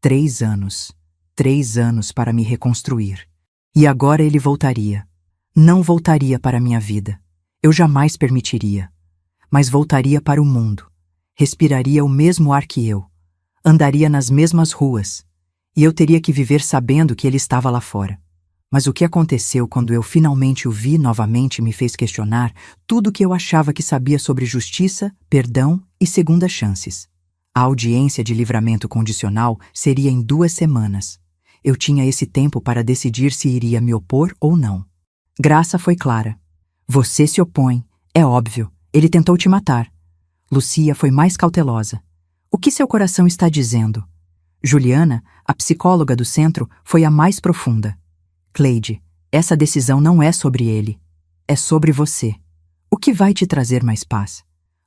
3 anos. 3 anos para me reconstruir. E agora ele voltaria. Não voltaria para a minha vida. Eu jamais permitiria. Mas voltaria para o mundo. Respiraria o mesmo ar que eu. Andaria nas mesmas ruas. E eu teria que viver sabendo que ele estava lá fora. Mas o que aconteceu quando eu finalmente o vi novamente me fez questionar tudo o que eu achava que sabia sobre justiça, perdão e segundas chances. A audiência de livramento condicional seria em 2 semanas. Eu tinha esse tempo para decidir se iria me opor ou não. Graça foi clara. Você se opõe, é óbvio. Ele tentou te matar. Lúcia foi mais cautelosa. O que seu coração está dizendo? Juliana, a psicóloga do centro, foi a mais profunda. Cleide, essa decisão não é sobre ele. É sobre você. O que vai te trazer mais paz?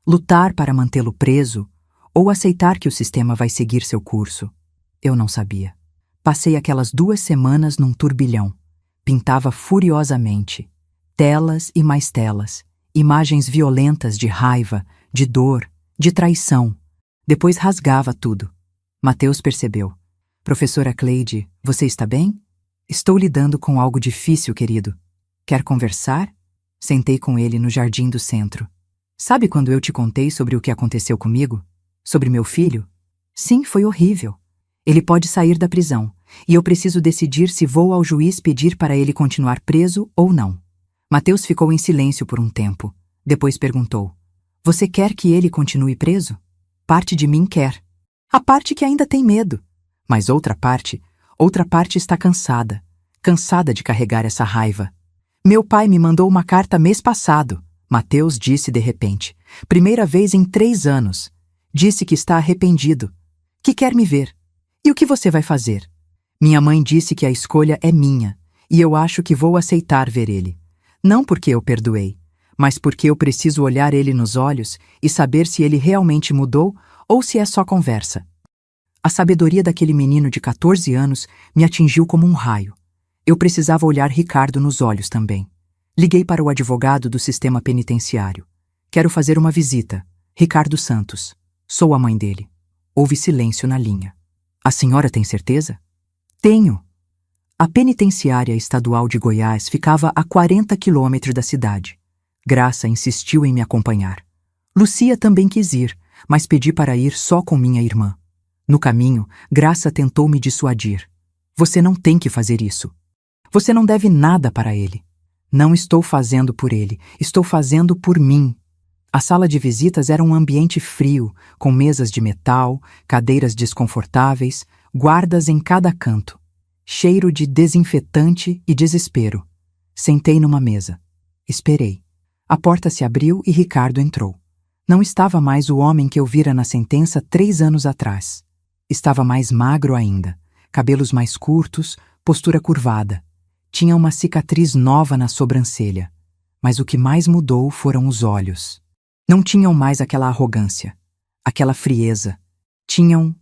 Lutar para mantê-lo preso ou aceitar que o sistema vai seguir seu curso? Eu não sabia. Passei aquelas 2 semanas num turbilhão. Pintava furiosamente. Telas e mais telas. Imagens violentas de raiva, de dor, de traição. Depois rasgava tudo. Mateus percebeu. Professora Cleide, você está bem? Estou lidando com algo difícil, querido. Quer conversar? Sentei com ele no jardim do centro. Sabe quando eu te contei sobre o que aconteceu comigo? Sobre meu filho? Sim, foi horrível. Ele pode sair da prisão, e eu preciso decidir se vou ao juiz pedir para ele continuar preso ou não. Mateus ficou em silêncio por um tempo. Depois perguntou: Você quer que ele continue preso? Parte de mim quer. A parte que ainda tem medo. Mas outra parte está cansada. Cansada de carregar essa raiva. Meu pai me mandou uma carta mês passado, Mateus disse de repente. Primeira vez em 3 anos. Disse que está arrependido. Que quer me ver. E o que você vai fazer? Minha mãe disse que a escolha é minha, e eu acho que vou aceitar ver ele. Não porque eu perdoei, mas porque eu preciso olhar ele nos olhos e saber se ele realmente mudou ou se é só conversa. A sabedoria daquele menino de 14 anos me atingiu como um raio. Eu precisava olhar Ricardo nos olhos também. Liguei para o advogado do sistema penitenciário. Quero fazer uma visita. Ricardo Santos. Sou a mãe dele. Houve silêncio na linha. A senhora tem certeza? Tenho. A penitenciária estadual de Goiás ficava a 40 quilômetros da cidade. Graça insistiu em me acompanhar. Lucia também quis ir, mas pedi para ir só com minha irmã. No caminho, Graça tentou me dissuadir. Você não tem que fazer isso. Você não deve nada para ele. Não estou fazendo por ele, estou fazendo por mim. A sala de visitas era um ambiente frio, com mesas de metal, cadeiras desconfortáveis, guardas em cada canto. Cheiro de desinfetante e desespero. Sentei numa mesa. Esperei. A porta se abriu e Ricardo entrou. Não estava mais o homem que eu vira na sentença 3 anos atrás. Estava mais magro ainda, cabelos mais curtos, postura curvada. Tinha uma cicatriz nova na sobrancelha. Mas o que mais mudou foram os olhos. Não tinham mais aquela arrogância, aquela frieza. Tinham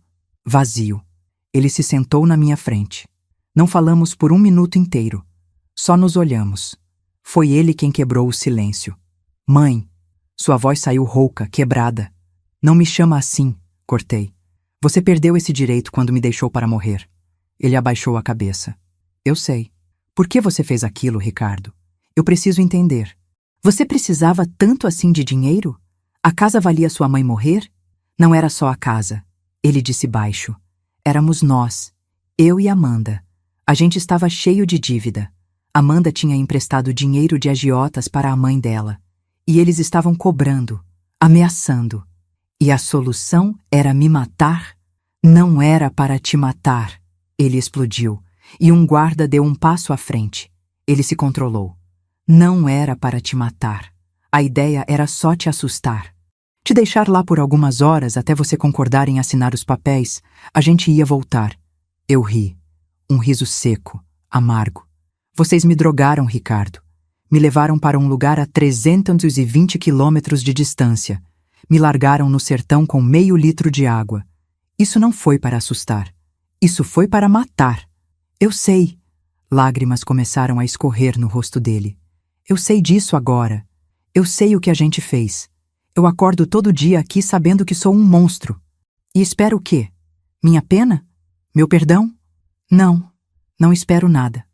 vazio. Ele se sentou na minha frente. Não falamos por 1 minuto inteiro. Só nos olhamos. Foi ele quem quebrou o silêncio. Mãe, sua voz saiu rouca, quebrada. Não me chama assim, cortei. Você perdeu esse direito quando me deixou para morrer. Ele abaixou a cabeça. Eu sei. Por que você fez aquilo, Ricardo? Eu preciso entender. Você precisava tanto assim de dinheiro? A casa valia sua mãe morrer? Não era só a casa. Ele disse baixo. Éramos nós, eu e Amanda. A gente estava cheio de dívida. Amanda tinha emprestado dinheiro de agiotas para a mãe dela. E eles estavam cobrando, ameaçando. E a solução era me matar? Não era para te matar. Ele explodiu, e um guarda deu um passo à frente. Ele se controlou. Não era para te matar. A ideia era só te assustar. Te deixar lá por algumas horas até você concordar em assinar os papéis, a gente ia voltar. Eu ri. Um riso seco, amargo. Vocês me drogaram, Ricardo. Me levaram para um lugar a 320 quilômetros de distância. Me largaram no sertão com meio litro de água. Isso não foi para assustar. Isso foi para matar. Eu sei. Lágrimas começaram a escorrer no rosto dele. Eu sei disso agora. Eu sei o que a gente fez. Eu acordo todo dia aqui sabendo que sou um monstro. E espero o quê? Minha pena? Meu perdão? Não, não espero nada.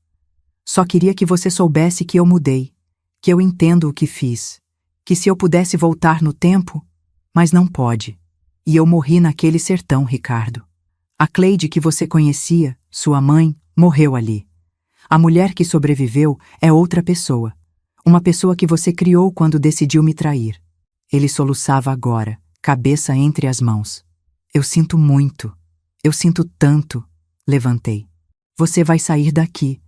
Só queria que você soubesse que eu mudei, que eu entendo o que fiz, que se eu pudesse voltar no tempo, mas não pode. E eu morri naquele sertão, Ricardo. A Cleide que você conhecia, sua mãe, morreu ali. A mulher que sobreviveu é outra pessoa. Uma pessoa que você criou quando decidiu me trair. Ele soluçava agora, cabeça entre as mãos. Eu sinto muito. Eu sinto tanto. Levantei. Você vai sair daqui.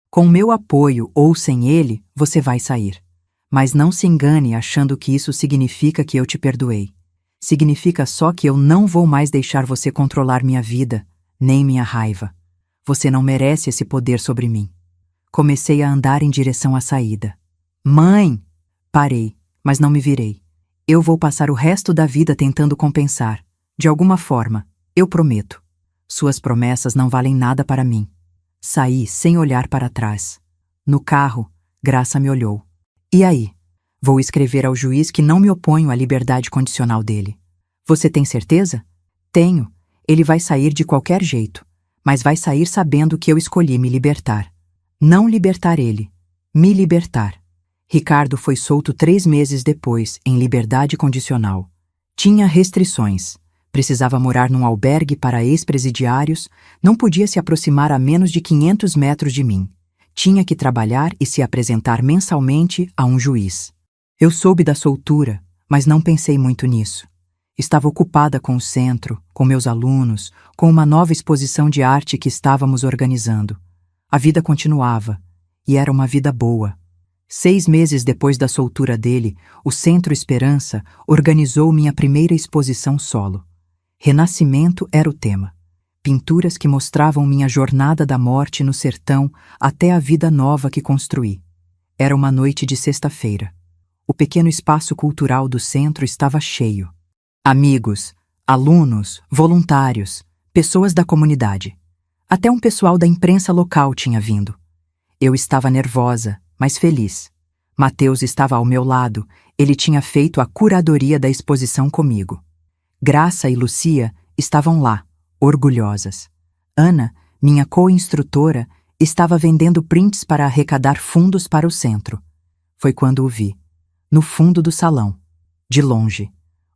Com meu apoio ou sem ele, você vai sair. Mas não se engane achando que isso significa que eu te perdoei. Significa só que eu não vou mais deixar você controlar minha vida, nem minha raiva. Você não merece esse poder sobre mim. Comecei a andar em direção à saída. Mãe! Parei, mas não me virei. Eu vou passar o resto da vida tentando compensar. De alguma forma, eu prometo. Suas promessas não valem nada para mim. Saí sem olhar para trás. No carro, Graça me olhou. E aí? Vou escrever ao juiz que não me oponho à liberdade condicional dele. Você tem certeza? Tenho. Ele vai sair de qualquer jeito, mas vai sair sabendo que eu escolhi me libertar. Não libertar ele, me libertar. Ricardo foi solto 3 meses depois, em liberdade condicional. Tinha restrições. Precisava morar num albergue para ex-presidiários, não podia se aproximar a menos de 500 metros de mim. Tinha que trabalhar e se apresentar mensalmente a um juiz. Eu soube da soltura, mas não pensei muito nisso. Estava ocupada com o centro, com meus alunos, com uma nova exposição de arte que estávamos organizando. A vida continuava, e era uma vida boa. 6 meses depois da soltura dele, o Centro Esperança organizou minha primeira exposição solo. Renascimento era o tema. Pinturas que mostravam minha jornada da morte no sertão até a vida nova que construí. Era uma noite de sexta-feira. O pequeno espaço cultural do centro estava cheio. Amigos, alunos, voluntários, pessoas da comunidade. Até um pessoal da imprensa local tinha vindo. Eu estava nervosa, mas feliz. Mateus estava ao meu lado, ele tinha feito a curadoria da exposição comigo. Graça e Lucia estavam lá, orgulhosas. Ana, minha co-instrutora, estava vendendo prints para arrecadar fundos para o centro. Foi quando o vi, no fundo do salão, de longe,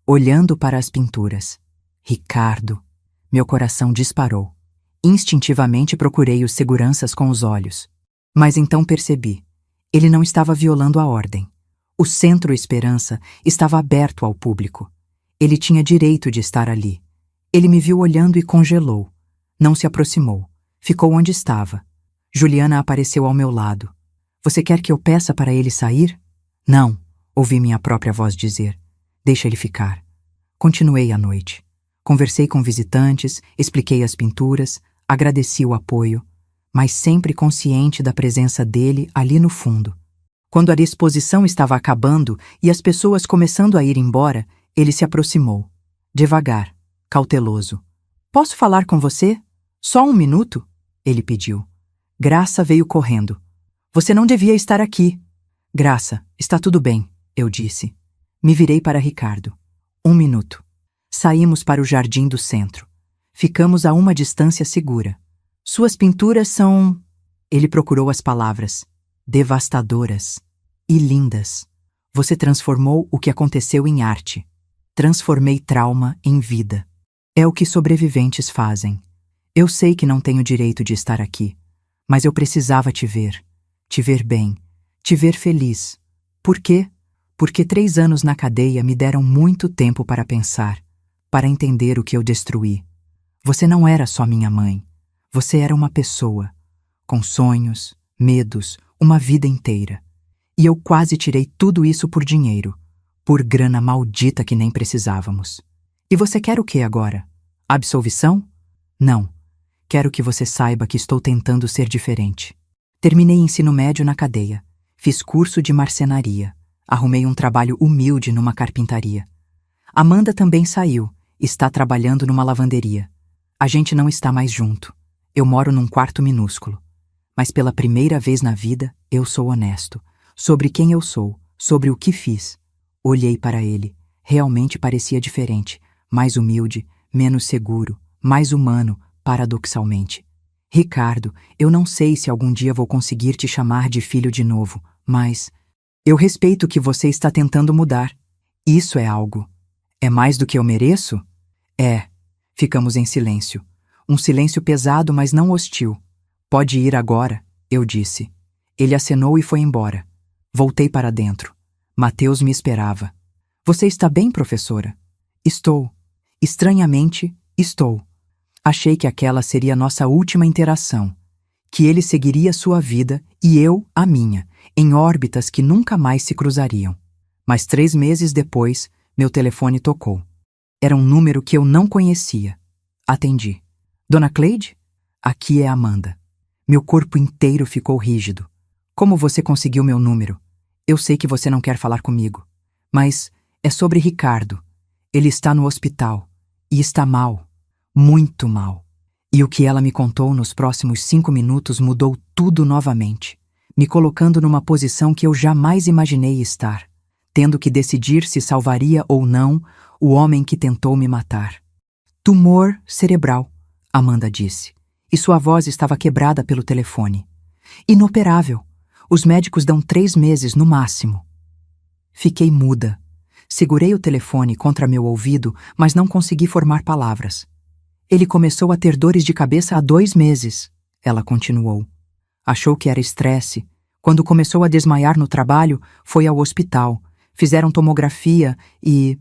olhando para as pinturas. Ricardo. Meu coração disparou. Instintivamente procurei os seguranças com os olhos. Mas então percebi. Ele não estava violando a ordem. O Centro Esperança estava aberto ao público. Ele tinha direito de estar ali. Ele me viu olhando e congelou. Não se aproximou. Ficou onde estava. Juliana apareceu ao meu lado. Você quer que eu peça para ele sair? Não, ouvi minha própria voz dizer. Deixa ele ficar. Continuei a noite. Conversei com visitantes, expliquei as pinturas, agradeci o apoio, mas sempre consciente da presença dele ali no fundo. Quando a exposição estava acabando e as pessoas começando a ir embora, ele se aproximou. Devagar, cauteloso. Posso falar com você? Só 1 minuto? Ele pediu. Graça veio correndo. Você não devia estar aqui. Graça, está tudo bem, eu disse. Me virei para Ricardo. 1 minuto. Saímos para o jardim do centro. Ficamos a uma distância segura. Suas pinturas são... Ele procurou as palavras. Devastadoras. E lindas. Você transformou o que aconteceu em arte. Transformei trauma em vida. É o que sobreviventes fazem. Eu sei que não tenho direito de estar aqui, mas eu precisava te ver bem, te ver feliz. Por quê? Porque 3 anos na cadeia me deram muito tempo para pensar, para entender o que eu destruí. Você não era só minha mãe. Você era uma pessoa, com sonhos, medos, uma vida inteira. E eu quase tirei tudo isso por dinheiro, por grana maldita que nem precisávamos. E você quer o que agora? Absolvição? Não. Quero que você saiba que estou tentando ser diferente. Terminei ensino médio na cadeia. Fiz curso de marcenaria. Arrumei um trabalho humilde numa carpintaria. Amanda também saiu. Está trabalhando numa lavanderia. A gente não está mais junto. Eu moro num quarto minúsculo. Mas pela primeira vez na vida, eu sou honesto. Sobre quem eu sou, sobre o que fiz. Olhei para ele. Realmente parecia diferente. Mais humilde, menos seguro, mais humano, paradoxalmente. Ricardo, eu não sei se algum dia vou conseguir te chamar de filho de novo, mas... Eu respeito o que você está tentando mudar. Isso é algo. É mais do que eu mereço? É. Ficamos em silêncio. Um silêncio pesado, mas não hostil. Pode ir agora, eu disse. Ele acenou e foi embora. Voltei para dentro. Mateus me esperava. Você está bem, professora? Estou. Estranhamente, estou. Achei que aquela seria nossa última interação. Que ele seguiria sua vida e eu a minha, em órbitas que nunca mais se cruzariam. Mas 3 meses depois, meu telefone tocou. Era um número que eu não conhecia. Atendi. Dona Cleide? Aqui é Amanda. Meu corpo inteiro ficou rígido. Como você conseguiu meu número? Eu sei que você não quer falar comigo. Mas é sobre Ricardo. Ele está no hospital. E está mal. Muito mal. E o que ela me contou nos próximos 5 minutos mudou tudo novamente, me colocando numa posição que eu jamais imaginei estar, tendo que decidir se salvaria ou não o homem que tentou me matar. Tumor cerebral, Amanda disse, e sua voz estava quebrada pelo telefone. Inoperável. Os médicos dão 3 meses no máximo. Fiquei muda. Segurei o telefone contra meu ouvido, mas não consegui formar palavras. Ele começou a ter dores de cabeça há 2 meses, ela continuou. Achou que era estresse. Quando começou a desmaiar no trabalho, foi ao hospital. Fizeram tomografia e...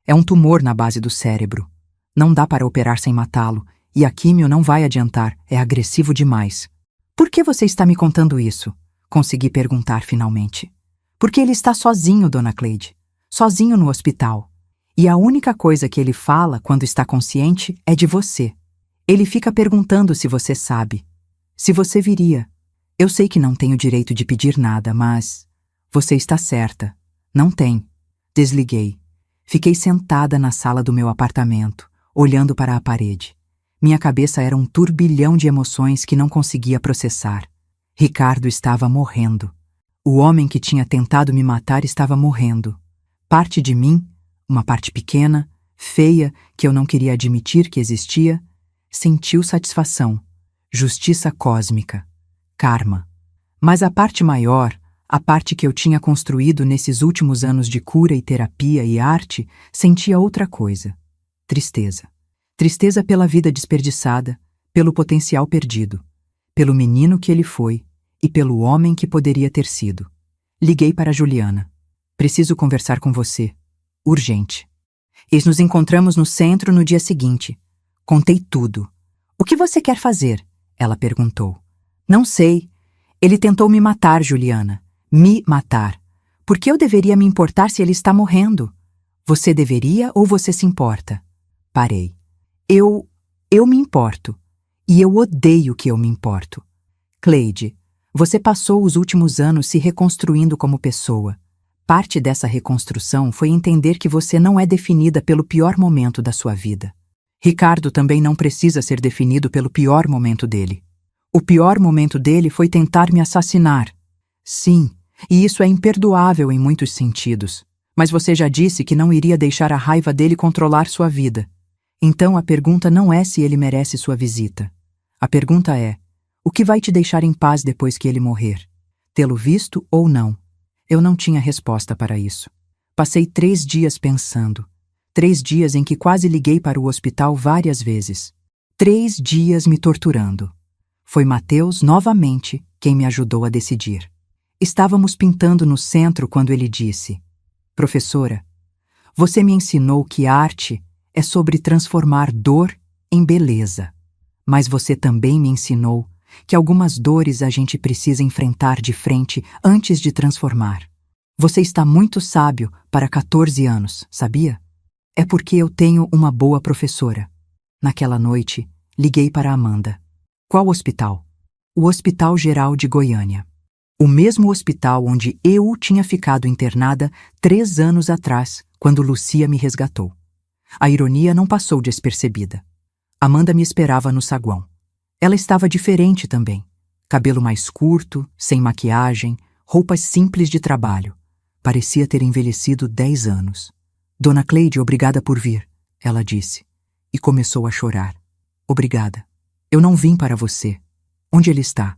é um tumor na base do cérebro. Não dá para operar sem matá-lo, e a químio não vai adiantar, é agressivo demais. Por que você está me contando isso? Consegui perguntar finalmente. Porque ele está sozinho, Dona Cleide. Sozinho no hospital. E a única coisa que ele fala quando está consciente é de você. Ele fica perguntando se você sabe. Se você viria. Eu sei que não tenho direito de pedir nada, mas... Você está certa. Não tem. Desliguei. Fiquei sentada na sala do meu apartamento, olhando para a parede. Minha cabeça era um turbilhão de emoções que não conseguia processar. Ricardo estava morrendo. O homem que tinha tentado me matar estava morrendo. Parte de mim, uma parte pequena, feia, que eu não queria admitir que existia, sentiu satisfação, justiça cósmica, karma. Mas a parte maior, a parte que eu tinha construído nesses últimos anos de cura e terapia e arte, sentia outra coisa. Tristeza. Tristeza pela vida desperdiçada, pelo potencial perdido, pelo menino que ele foi e pelo homem que poderia ter sido. Liguei para Juliana. Preciso conversar com você. Urgente. E nos encontramos no centro no dia seguinte. Contei tudo. O que você quer fazer? Ela perguntou. Não sei. Ele tentou me matar, Juliana. Me matar. Por que eu deveria me importar se ele está morrendo? Você deveria ou você se importa? Parei. Eu me importo. E eu odeio que eu me importo. Cleide, você passou os últimos anos se reconstruindo como pessoa. Parte dessa reconstrução foi entender que você não é definida pelo pior momento da sua vida. Ricardo também não precisa ser definido pelo pior momento dele. O pior momento dele foi tentar me assassinar. Sim, e isso é imperdoável em muitos sentidos. Mas você já disse que não iria deixar a raiva dele controlar sua vida. Então a pergunta não é se ele merece sua visita. A pergunta é, o que vai te deixar em paz depois que ele morrer? Tê-lo visto ou não? Eu não tinha resposta para isso. Passei 3 dias pensando. 3 dias em que quase liguei para o hospital várias vezes. 3 dias me torturando. Foi Mateus, novamente, quem me ajudou a decidir. Estávamos pintando no centro quando ele disse: Professora, você me ensinou que arte é sobre transformar dor em beleza. Mas você também me ensinou que algumas dores a gente precisa enfrentar de frente antes de transformar. Você está muito sábio para 14 anos, sabia? É porque eu tenho uma boa professora. Naquela noite, liguei para Amanda. Qual hospital? O Hospital Geral de Goiânia. O mesmo hospital onde eu tinha ficado internada 3 anos atrás, quando Lucia me resgatou. A ironia não passou despercebida. Amanda me esperava no saguão. Ela estava diferente também. Cabelo mais curto, sem maquiagem, roupas simples de trabalho. Parecia ter envelhecido 10 anos. Dona Cleide, obrigada por vir, ela disse. E começou a chorar. Obrigada. Eu não vim para você. Onde ele está?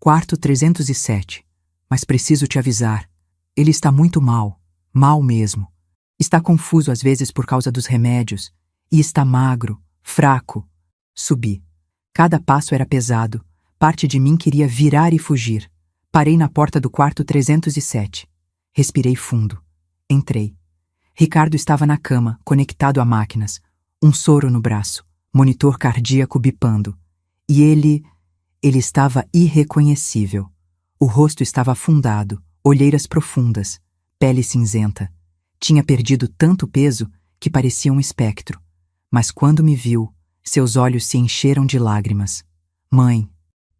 Quarto 307. Mas preciso te avisar. Ele está muito mal. Mal mesmo. Está confuso às vezes por causa dos remédios. E está magro, fraco. Subi. Cada passo era pesado. Parte de mim queria virar e fugir. Parei na porta do quarto 307. Respirei fundo. Entrei. Ricardo estava na cama, conectado a máquinas. Um soro no braço. Monitor cardíaco bipando. E ele estava irreconhecível. O rosto estava afundado, olheiras profundas, pele cinzenta. Tinha perdido tanto peso que parecia um espectro. Mas quando me viu, seus olhos se encheram de lágrimas. Mãe.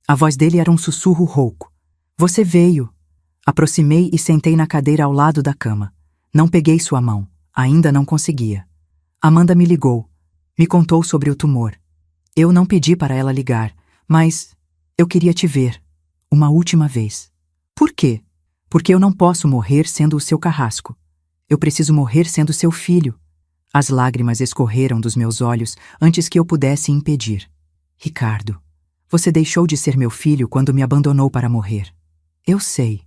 A voz dele era um sussurro rouco. Você veio. Aproximei e sentei na cadeira ao lado da cama. Não peguei sua mão. Ainda não conseguia. Amanda me ligou. Me contou sobre o tumor. Eu não pedi para ela ligar, mas eu queria te ver. Uma última vez. Por quê? Porque eu não posso morrer sendo o seu carrasco. Eu preciso morrer sendo seu filho. As lágrimas escorreram dos meus olhos antes que eu pudesse impedir. Ricardo, Você deixou de ser meu filho quando me abandonou para morrer. Eu sei.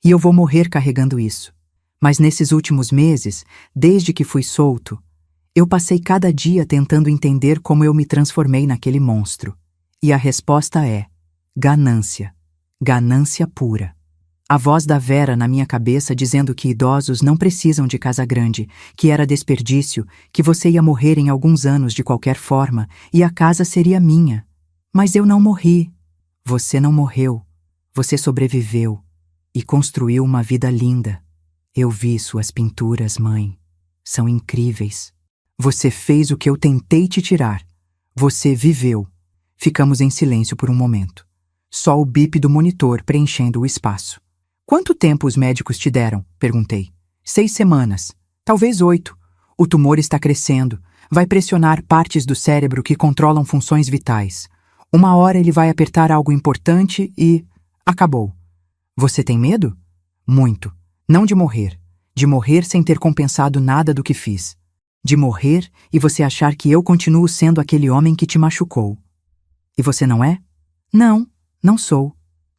E eu vou morrer carregando isso. Mas nesses últimos meses, desde que fui solto, eu passei cada dia tentando entender como eu me transformei naquele monstro. E a resposta é: ganância. Ganância pura. A voz da Vera na minha cabeça dizendo que idosos não precisam de casa grande, que era desperdício, que você ia morrer em alguns anos de qualquer forma e a casa seria minha. Mas eu não morri. Você não morreu. Você sobreviveu e construiu uma vida linda. Eu vi suas pinturas, mãe. São incríveis. Você fez o que eu tentei te tirar. Você viveu. Ficamos em silêncio por um momento. Só o bip do monitor preenchendo o espaço. Quanto tempo os médicos te deram? Perguntei. 6 semanas. Talvez 8. O tumor está crescendo. Vai pressionar partes do cérebro que controlam funções vitais. Uma hora ele vai apertar algo importante e... acabou. Você tem medo? Muito. Não de morrer. De morrer sem ter compensado nada do que fiz. De morrer e você achar que eu continuo sendo aquele homem que te machucou. E você não é? Não, não sou.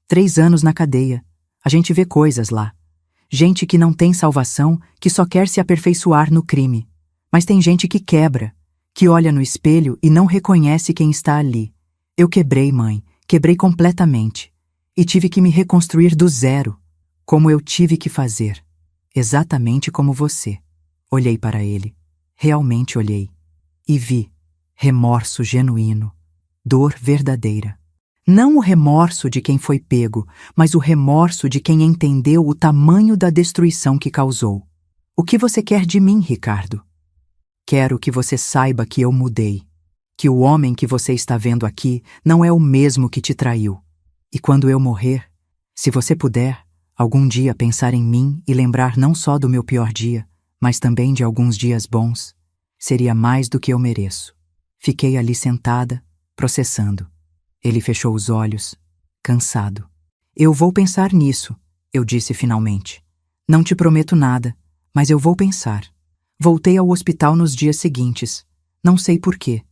3 anos na cadeia. A gente vê coisas lá. Gente que não tem salvação, que só quer se aperfeiçoar no crime. Mas tem gente que quebra, que olha no espelho e não reconhece quem está ali. Eu quebrei, mãe. Quebrei completamente. E tive que me reconstruir do zero. Como eu tive que fazer. Exatamente como você. Olhei para ele. Realmente olhei. E vi. Remorso genuíno. Dor verdadeira. Não o remorso de quem foi pego, mas o remorso de quem entendeu o tamanho da destruição que causou. O que você quer de mim, Ricardo? Quero que você saiba que eu mudei. Que o homem que você está vendo aqui não é o mesmo que te traiu. E quando eu morrer, se você puder, algum dia pensar em mim e lembrar não só do meu pior dia, mas também de alguns dias bons, seria mais do que eu mereço. Fiquei ali sentada, processando. Ele fechou os olhos, cansado. Eu vou pensar nisso, eu disse finalmente. Não te prometo nada, mas eu vou pensar. Voltei ao hospital nos dias seguintes. Não sei por quê.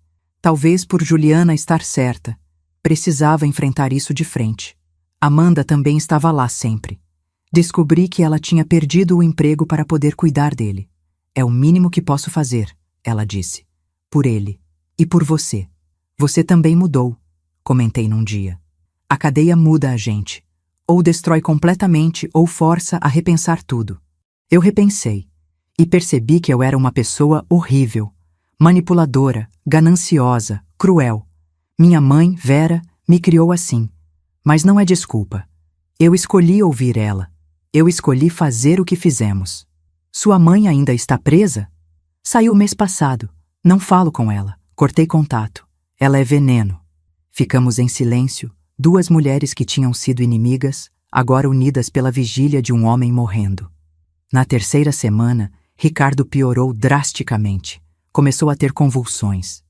Talvez por Juliana estar certa. Precisava enfrentar isso de frente. Amanda também estava lá sempre. Descobri que ela tinha perdido o emprego para poder cuidar dele. É o mínimo que posso fazer, ela disse. Por ele. E por você. Você também mudou. Comentei num dia. A cadeia muda a gente. Ou destrói completamente ou força a repensar tudo. Eu repensei. E percebi que eu era uma pessoa horrível. Manipuladora, gananciosa, cruel. Minha mãe, Vera, me criou assim. Mas não é desculpa. Eu escolhi ouvir ela. Eu escolhi fazer o que fizemos. Sua mãe ainda está presa? Saiu mês passado. Não falo com ela. Cortei contato. Ela é veneno. Ficamos em silêncio, 2 mulheres que tinham sido inimigas, agora unidas pela vigília de um homem morrendo. Na 3ª semana, Ricardo piorou drasticamente. Começou a ter convulsões.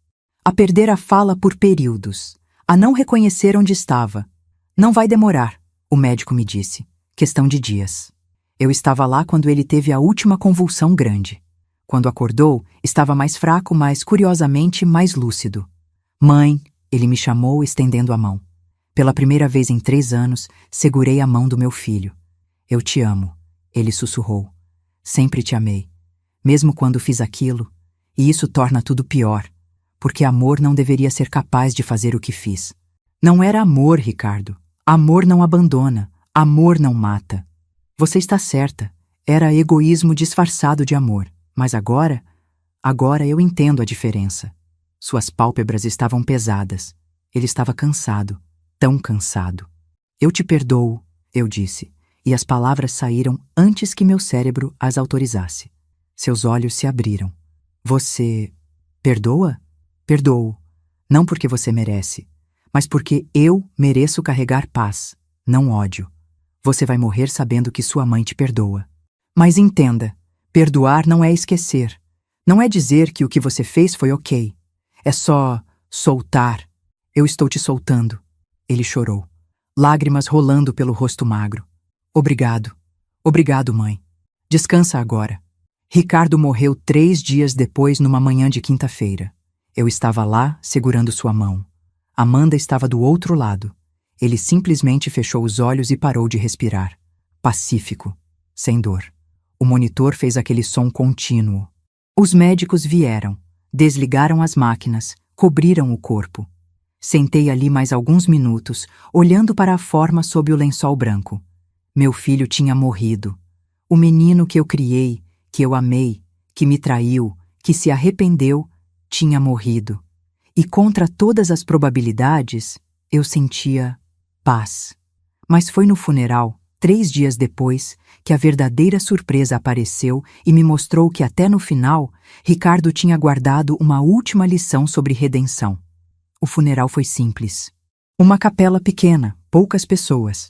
A perder a fala por períodos. A não reconhecer onde estava. Não vai demorar, o médico me disse. Questão de dias. Eu estava lá quando ele teve a última convulsão grande. Quando acordou, estava mais fraco, mas, curiosamente, mais lúcido. Mãe, ele me chamou estendendo a mão. Pela primeira vez em 3 anos, segurei a mão do meu filho. Eu te amo, ele sussurrou. Sempre te amei. Mesmo quando fiz aquilo, e isso torna tudo pior, porque amor não deveria ser capaz de fazer o que fiz. Não era amor, Ricardo. Amor não abandona, amor não mata. Você está certa, era egoísmo disfarçado de amor, mas agora eu entendo a diferença. Suas pálpebras estavam pesadas. Ele estava cansado, tão cansado. Eu te perdoo, eu disse, e as palavras saíram antes que meu cérebro as autorizasse. Seus olhos se abriram. Você perdoa? Perdoo. Não porque você merece, mas porque eu mereço carregar paz, não ódio. Você vai morrer sabendo que sua mãe te perdoa. Mas entenda, perdoar não é esquecer. Não é dizer que o que você fez foi ok. É só soltar. Eu estou te soltando. Ele chorou. Lágrimas rolando pelo rosto magro. Obrigado. Obrigado, mãe. Descansa agora. Ricardo morreu 3 dias depois numa manhã de quinta-feira. Eu estava lá, segurando sua mão. Amanda estava do outro lado. Ele simplesmente fechou os olhos e parou de respirar. Pacífico, sem dor. O monitor fez aquele som contínuo. Os médicos vieram, desligaram as máquinas, cobriram o corpo. Sentei ali mais alguns minutos, olhando para a forma sob o lençol branco. Meu filho tinha morrido. O menino que eu criei, que eu amei, que me traiu, que se arrependeu, tinha morrido. E contra todas as probabilidades, eu sentia paz. Mas foi no funeral, 3 dias depois, que a verdadeira surpresa apareceu e me mostrou que até no final, Ricardo tinha guardado uma última lição sobre redenção. O funeral foi simples. Uma capela pequena, poucas pessoas.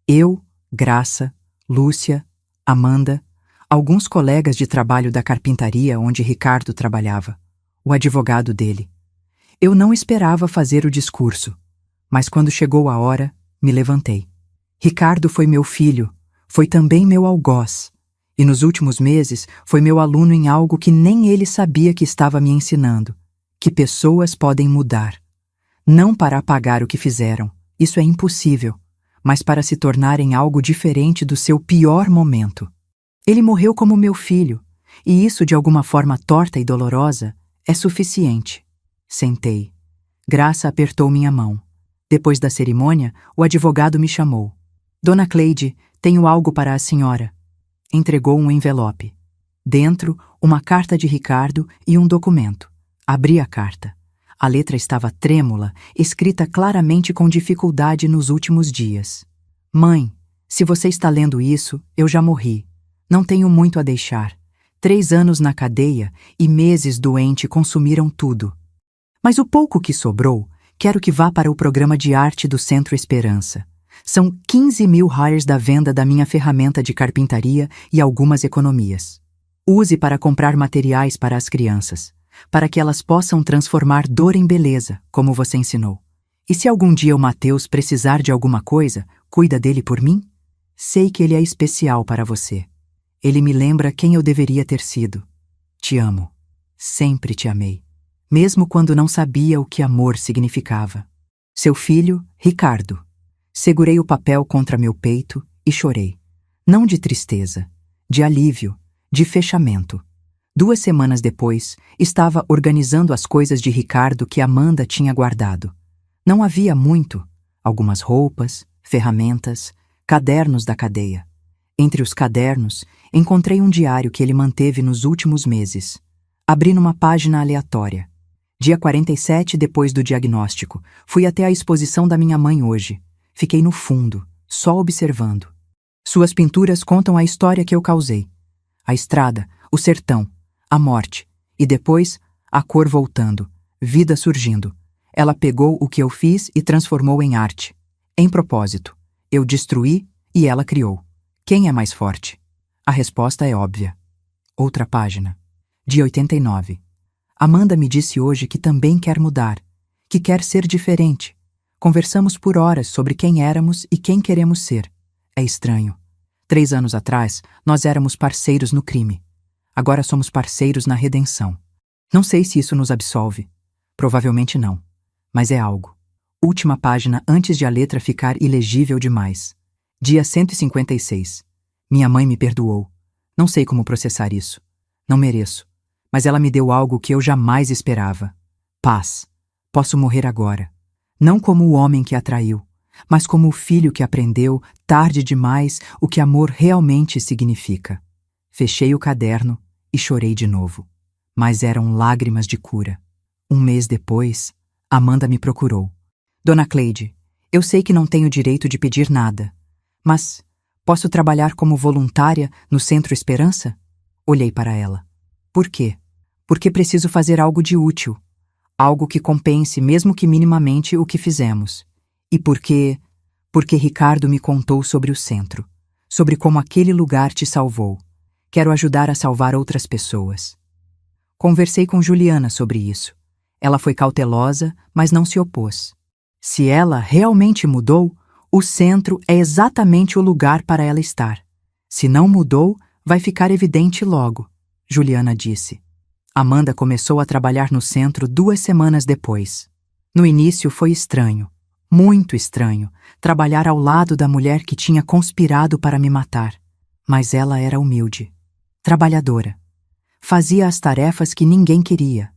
Eu, Graça, Lúcia, Amanda, alguns colegas de trabalho da carpintaria onde Ricardo trabalhava, o advogado dele. Eu não esperava fazer o discurso, mas quando chegou a hora, me levantei. Ricardo foi meu filho, foi também meu algoz, e nos últimos meses foi meu aluno em algo que nem ele sabia que estava me ensinando, que pessoas podem mudar. Não para apagar o que fizeram, isso é impossível, mas para se tornarem algo diferente do seu pior momento. Ele morreu como meu filho, e isso de alguma forma torta e dolorosa é suficiente. Sentei. Graça apertou minha mão. Depois da cerimônia, o advogado me chamou. Dona Cleide, tenho algo para a senhora. Entregou um envelope. Dentro, uma carta de Ricardo e um documento. Abri a carta. A letra estava trêmula, escrita claramente com dificuldade nos últimos dias. Mãe, se você está lendo isso, eu já morri. Não tenho muito a deixar. 3 anos na cadeia e meses doente consumiram tudo. Mas o pouco que sobrou, quero que vá para o programa de arte do Centro Esperança. São 15.000 hires da venda da minha ferramenta de carpintaria e algumas economias. Use para comprar materiais para as crianças, para que elas possam transformar dor em beleza, como você ensinou. E se algum dia o Mateus precisar de alguma coisa, cuida dele por mim? Sei que ele é especial para você. Ele me lembra quem eu deveria ter sido. Te amo. Sempre te amei. Mesmo quando não sabia o que amor significava. Seu filho, Ricardo. Segurei o papel contra meu peito e chorei. Não de tristeza, de alívio, de fechamento. 2 semanas depois, estava organizando as coisas de Ricardo que Amanda tinha guardado. Não havia muito. Algumas roupas, ferramentas, cadernos da cadeia. Entre os cadernos, encontrei um diário que ele manteve nos últimos meses. Abri numa página aleatória. Dia 47 depois do diagnóstico, fui até a exposição da minha mãe hoje. Fiquei no fundo, só observando. Suas pinturas contam a história que eu causei. A estrada, o sertão, a morte, e depois, a cor voltando, vida surgindo. Ela pegou o que eu fiz e transformou em arte. Em propósito, eu destruí e ela criou. Quem é mais forte? A resposta é óbvia. Outra página. Dia 89. Amanda me disse hoje que também quer mudar, que quer ser diferente. Conversamos por horas sobre quem éramos e quem queremos ser. É estranho. 3 anos atrás, nós éramos parceiros no crime. Agora somos parceiros na redenção. Não sei se isso nos absolve. Provavelmente não. Mas é algo. Última página antes de a letra ficar ilegível demais. Dia 156. Minha mãe me perdoou. Não sei como processar isso. Não mereço. Mas ela me deu algo que eu jamais esperava. Paz. Posso morrer agora. Não como o homem que a traiu, mas como o filho que aprendeu, tarde demais, o que amor realmente significa. Fechei o caderno e chorei de novo. Mas eram lágrimas de cura. 1 mês depois, Amanda me procurou. Dona Cleide, eu sei que não tenho direito de pedir nada, mas posso trabalhar como voluntária no Centro Esperança? Olhei para ela. Por quê? Porque preciso fazer algo de útil. Algo que compense, mesmo que minimamente, o que fizemos. E porque Ricardo me contou sobre o centro, sobre como aquele lugar te salvou. Quero ajudar a salvar outras pessoas. Conversei com Juliana sobre isso. Ela foi cautelosa, mas não se opôs. Se ela realmente mudou, o centro é exatamente o lugar para ela estar. Se não mudou, vai ficar evidente logo, Juliana disse. Amanda começou a trabalhar no centro 2 semanas depois. No início foi estranho, muito estranho, trabalhar ao lado da mulher que tinha conspirado para me matar. Mas ela era humilde, trabalhadora. Fazia as tarefas que ninguém queria.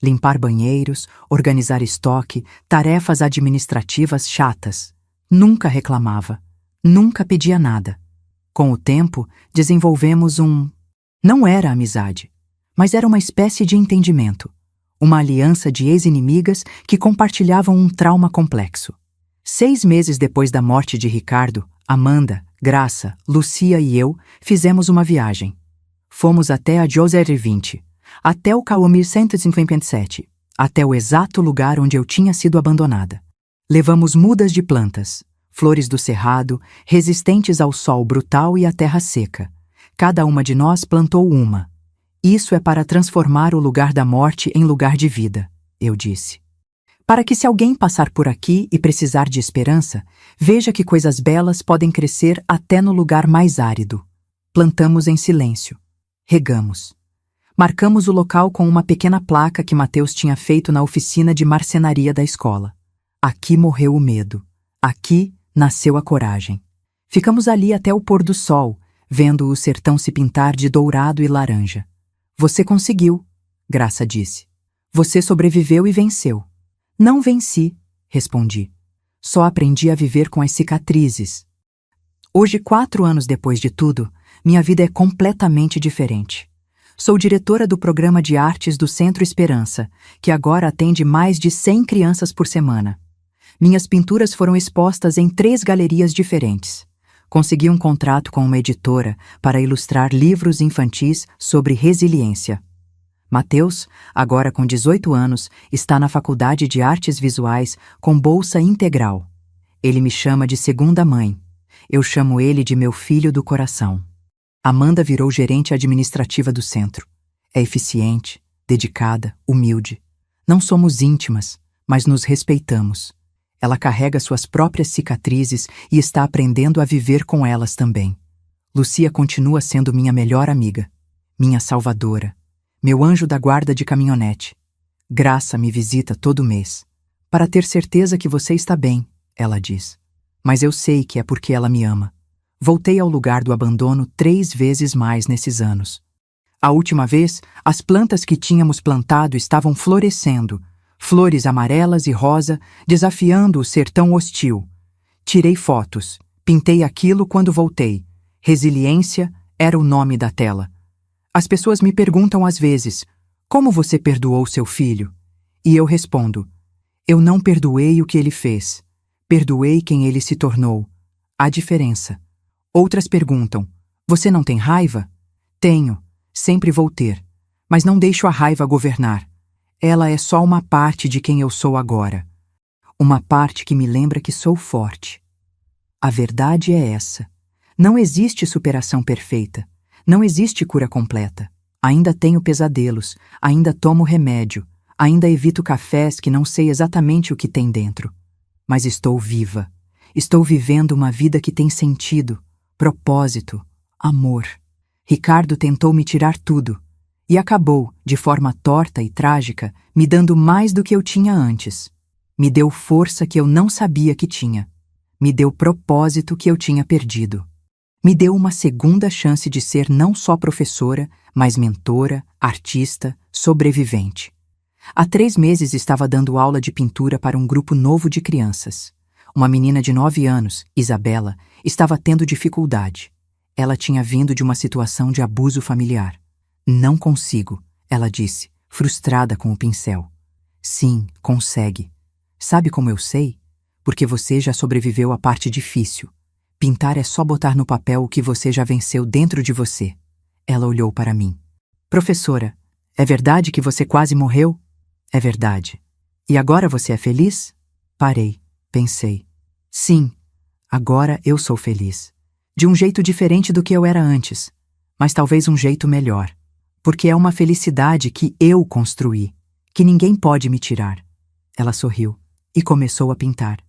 Limpar banheiros, organizar estoque, tarefas administrativas chatas. Nunca reclamava, nunca pedia nada. Com o tempo, desenvolvemos Não era amizade, mas era uma espécie de entendimento. Uma aliança de ex-inimigas que compartilhavam um trauma complexo. 6 meses depois da morte de Ricardo, Amanda, Graça, Lucia e eu fizemos uma viagem. Fomos até a José 20, até o Km 157, até o exato lugar onde eu tinha sido abandonada. Levamos mudas de plantas, flores do cerrado, resistentes ao sol brutal e à terra seca. Cada uma de nós plantou uma. Isso é para transformar o lugar da morte em lugar de vida, eu disse. Para que se alguém passar por aqui e precisar de esperança, veja que coisas belas podem crescer até no lugar mais árido. Plantamos em silêncio. Regamos. Marcamos o local com uma pequena placa que Mateus tinha feito na oficina de marcenaria da escola. Aqui morreu o medo. Aqui nasceu a coragem. Ficamos ali até o pôr do sol, vendo o sertão se pintar de dourado e laranja. Você conseguiu, Graça disse. Você sobreviveu e venceu. Não venci, respondi. Só aprendi a viver com as cicatrizes. Hoje, 4 anos depois de tudo, minha vida é completamente diferente. Sou diretora do programa de artes do Centro Esperança, que agora atende mais de 100 crianças por semana. Minhas pinturas foram expostas em 3 galerias diferentes. Consegui um contrato com uma editora para ilustrar livros infantis sobre resiliência. Mateus, agora com 18 anos, está na Faculdade de Artes Visuais com bolsa integral. Ele me chama de segunda mãe. Eu chamo ele de meu filho do coração. Amanda virou gerente administrativa do centro. É eficiente, dedicada, humilde. Não somos íntimas, mas nos respeitamos. Ela carrega suas próprias cicatrizes e está aprendendo a viver com elas também. Lucia continua sendo minha melhor amiga, minha salvadora, meu anjo da guarda de caminhonete. Graça me visita todo mês. Para ter certeza que você está bem, ela diz. Mas eu sei que é porque ela me ama. Voltei ao lugar do abandono 3 vezes mais nesses anos. A última vez, as plantas que tínhamos plantado estavam florescendo, flores amarelas e rosa, desafiando o sertão hostil. Tirei fotos, pintei aquilo quando voltei. Resiliência era o nome da tela. As pessoas me perguntam às vezes, como você perdoou seu filho? E eu respondo, eu não perdoei o que ele fez. Perdoei quem ele se tornou. Há diferença. Outras perguntam, você não tem raiva? Tenho, sempre vou ter. Mas não deixo a raiva governar. Ela é só uma parte de quem eu sou agora. Uma parte que me lembra que sou forte. A verdade é essa. Não existe superação perfeita. Não existe cura completa. Ainda tenho pesadelos, ainda tomo remédio, ainda evito cafés que não sei exatamente o que tem dentro. Mas estou viva. Estou vivendo uma vida que tem sentido, propósito, amor. Ricardo tentou me tirar tudo. E acabou, de forma torta e trágica, me dando mais do que eu tinha antes. Me deu força que eu não sabia que tinha. Me deu propósito que eu tinha perdido. Me deu uma segunda chance de ser não só professora, mas mentora, artista, sobrevivente. Há 3 meses estava dando aula de pintura para um grupo novo de crianças. Uma menina de 9 anos, Isabela, estava tendo dificuldade. Ela tinha vindo de uma situação de abuso familiar. Não consigo, ela disse, frustrada com o pincel. Sim, consegue. Sabe como eu sei? Porque você já sobreviveu à parte difícil. Pintar é só botar no papel o que você já venceu dentro de você. Ela olhou para mim. Professora, é verdade que você quase morreu? É verdade. E agora você é feliz? Parei, pensei. Sim, agora eu sou feliz. De um jeito diferente do que eu era antes, mas talvez um jeito melhor. Porque é uma felicidade que eu construí, que ninguém pode me tirar. Ela sorriu e começou a pintar.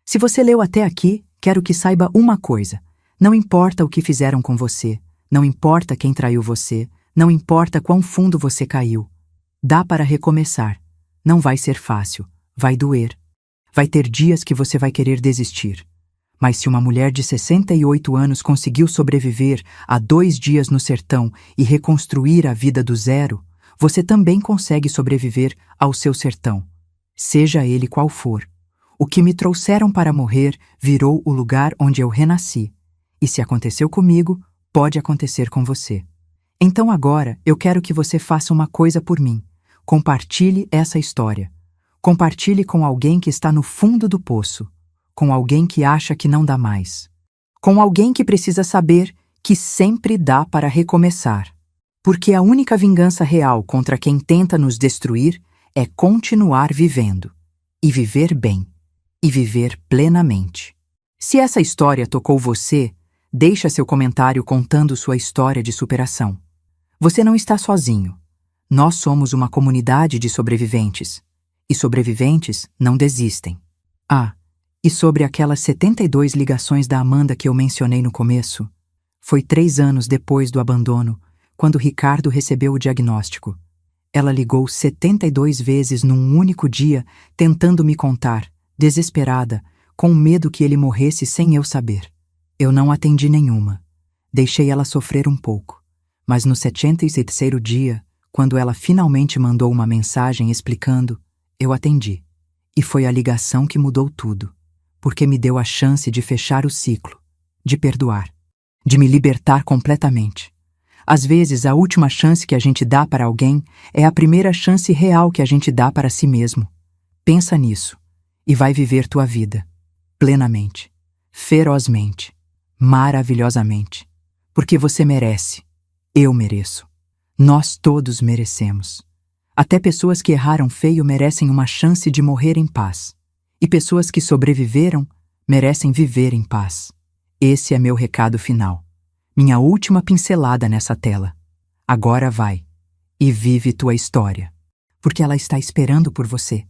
Se você leu até aqui, quero que saiba uma coisa. Não importa o que fizeram com você, não importa quem traiu você, não importa quão fundo você caiu. Dá para recomeçar. Não vai ser fácil. Vai doer. Vai ter dias que você vai querer desistir. Mas se uma mulher de 68 anos conseguiu sobreviver a 2 dias no sertão e reconstruir a vida do zero, você também consegue sobreviver ao seu sertão, seja ele qual for. O que me trouxeram para morrer virou o lugar onde eu renasci. E se aconteceu comigo, pode acontecer com você. Então agora eu quero que você faça uma coisa por mim. Compartilhe essa história. Compartilhe com alguém que está no fundo do poço, com alguém que acha que não dá mais, com alguém que precisa saber que sempre dá para recomeçar. Porque a única vingança real contra quem tenta nos destruir é continuar vivendo, e viver bem, e viver plenamente. Se essa história tocou você, deixa seu comentário contando sua história de superação. Você não está sozinho. Nós somos uma comunidade de sobreviventes. E sobreviventes não desistem. E sobre aquelas 72 ligações da Amanda que eu mencionei no começo, foi 3 anos depois do abandono, quando Ricardo recebeu o diagnóstico. Ela ligou 72 vezes num único dia, tentando me contar, desesperada, com medo que ele morresse sem eu saber. Eu não atendi nenhuma. Deixei ela sofrer um pouco. Mas no 73º dia, quando ela finalmente mandou uma mensagem explicando, eu atendi. E foi a ligação que mudou tudo, porque me deu a chance de fechar o ciclo, de perdoar, de me libertar completamente. Às vezes, a última chance que a gente dá para alguém é a primeira chance real que a gente dá para si mesmo. Pensa nisso, e vai viver tua vida, plenamente, ferozmente, maravilhosamente, porque você merece, eu mereço, nós todos merecemos. Até pessoas que erraram feio merecem uma chance de morrer em paz. E pessoas que sobreviveram merecem viver em paz. Esse é meu recado final. Minha última pincelada nessa tela. Agora vai e vive tua história, porque ela está esperando por você.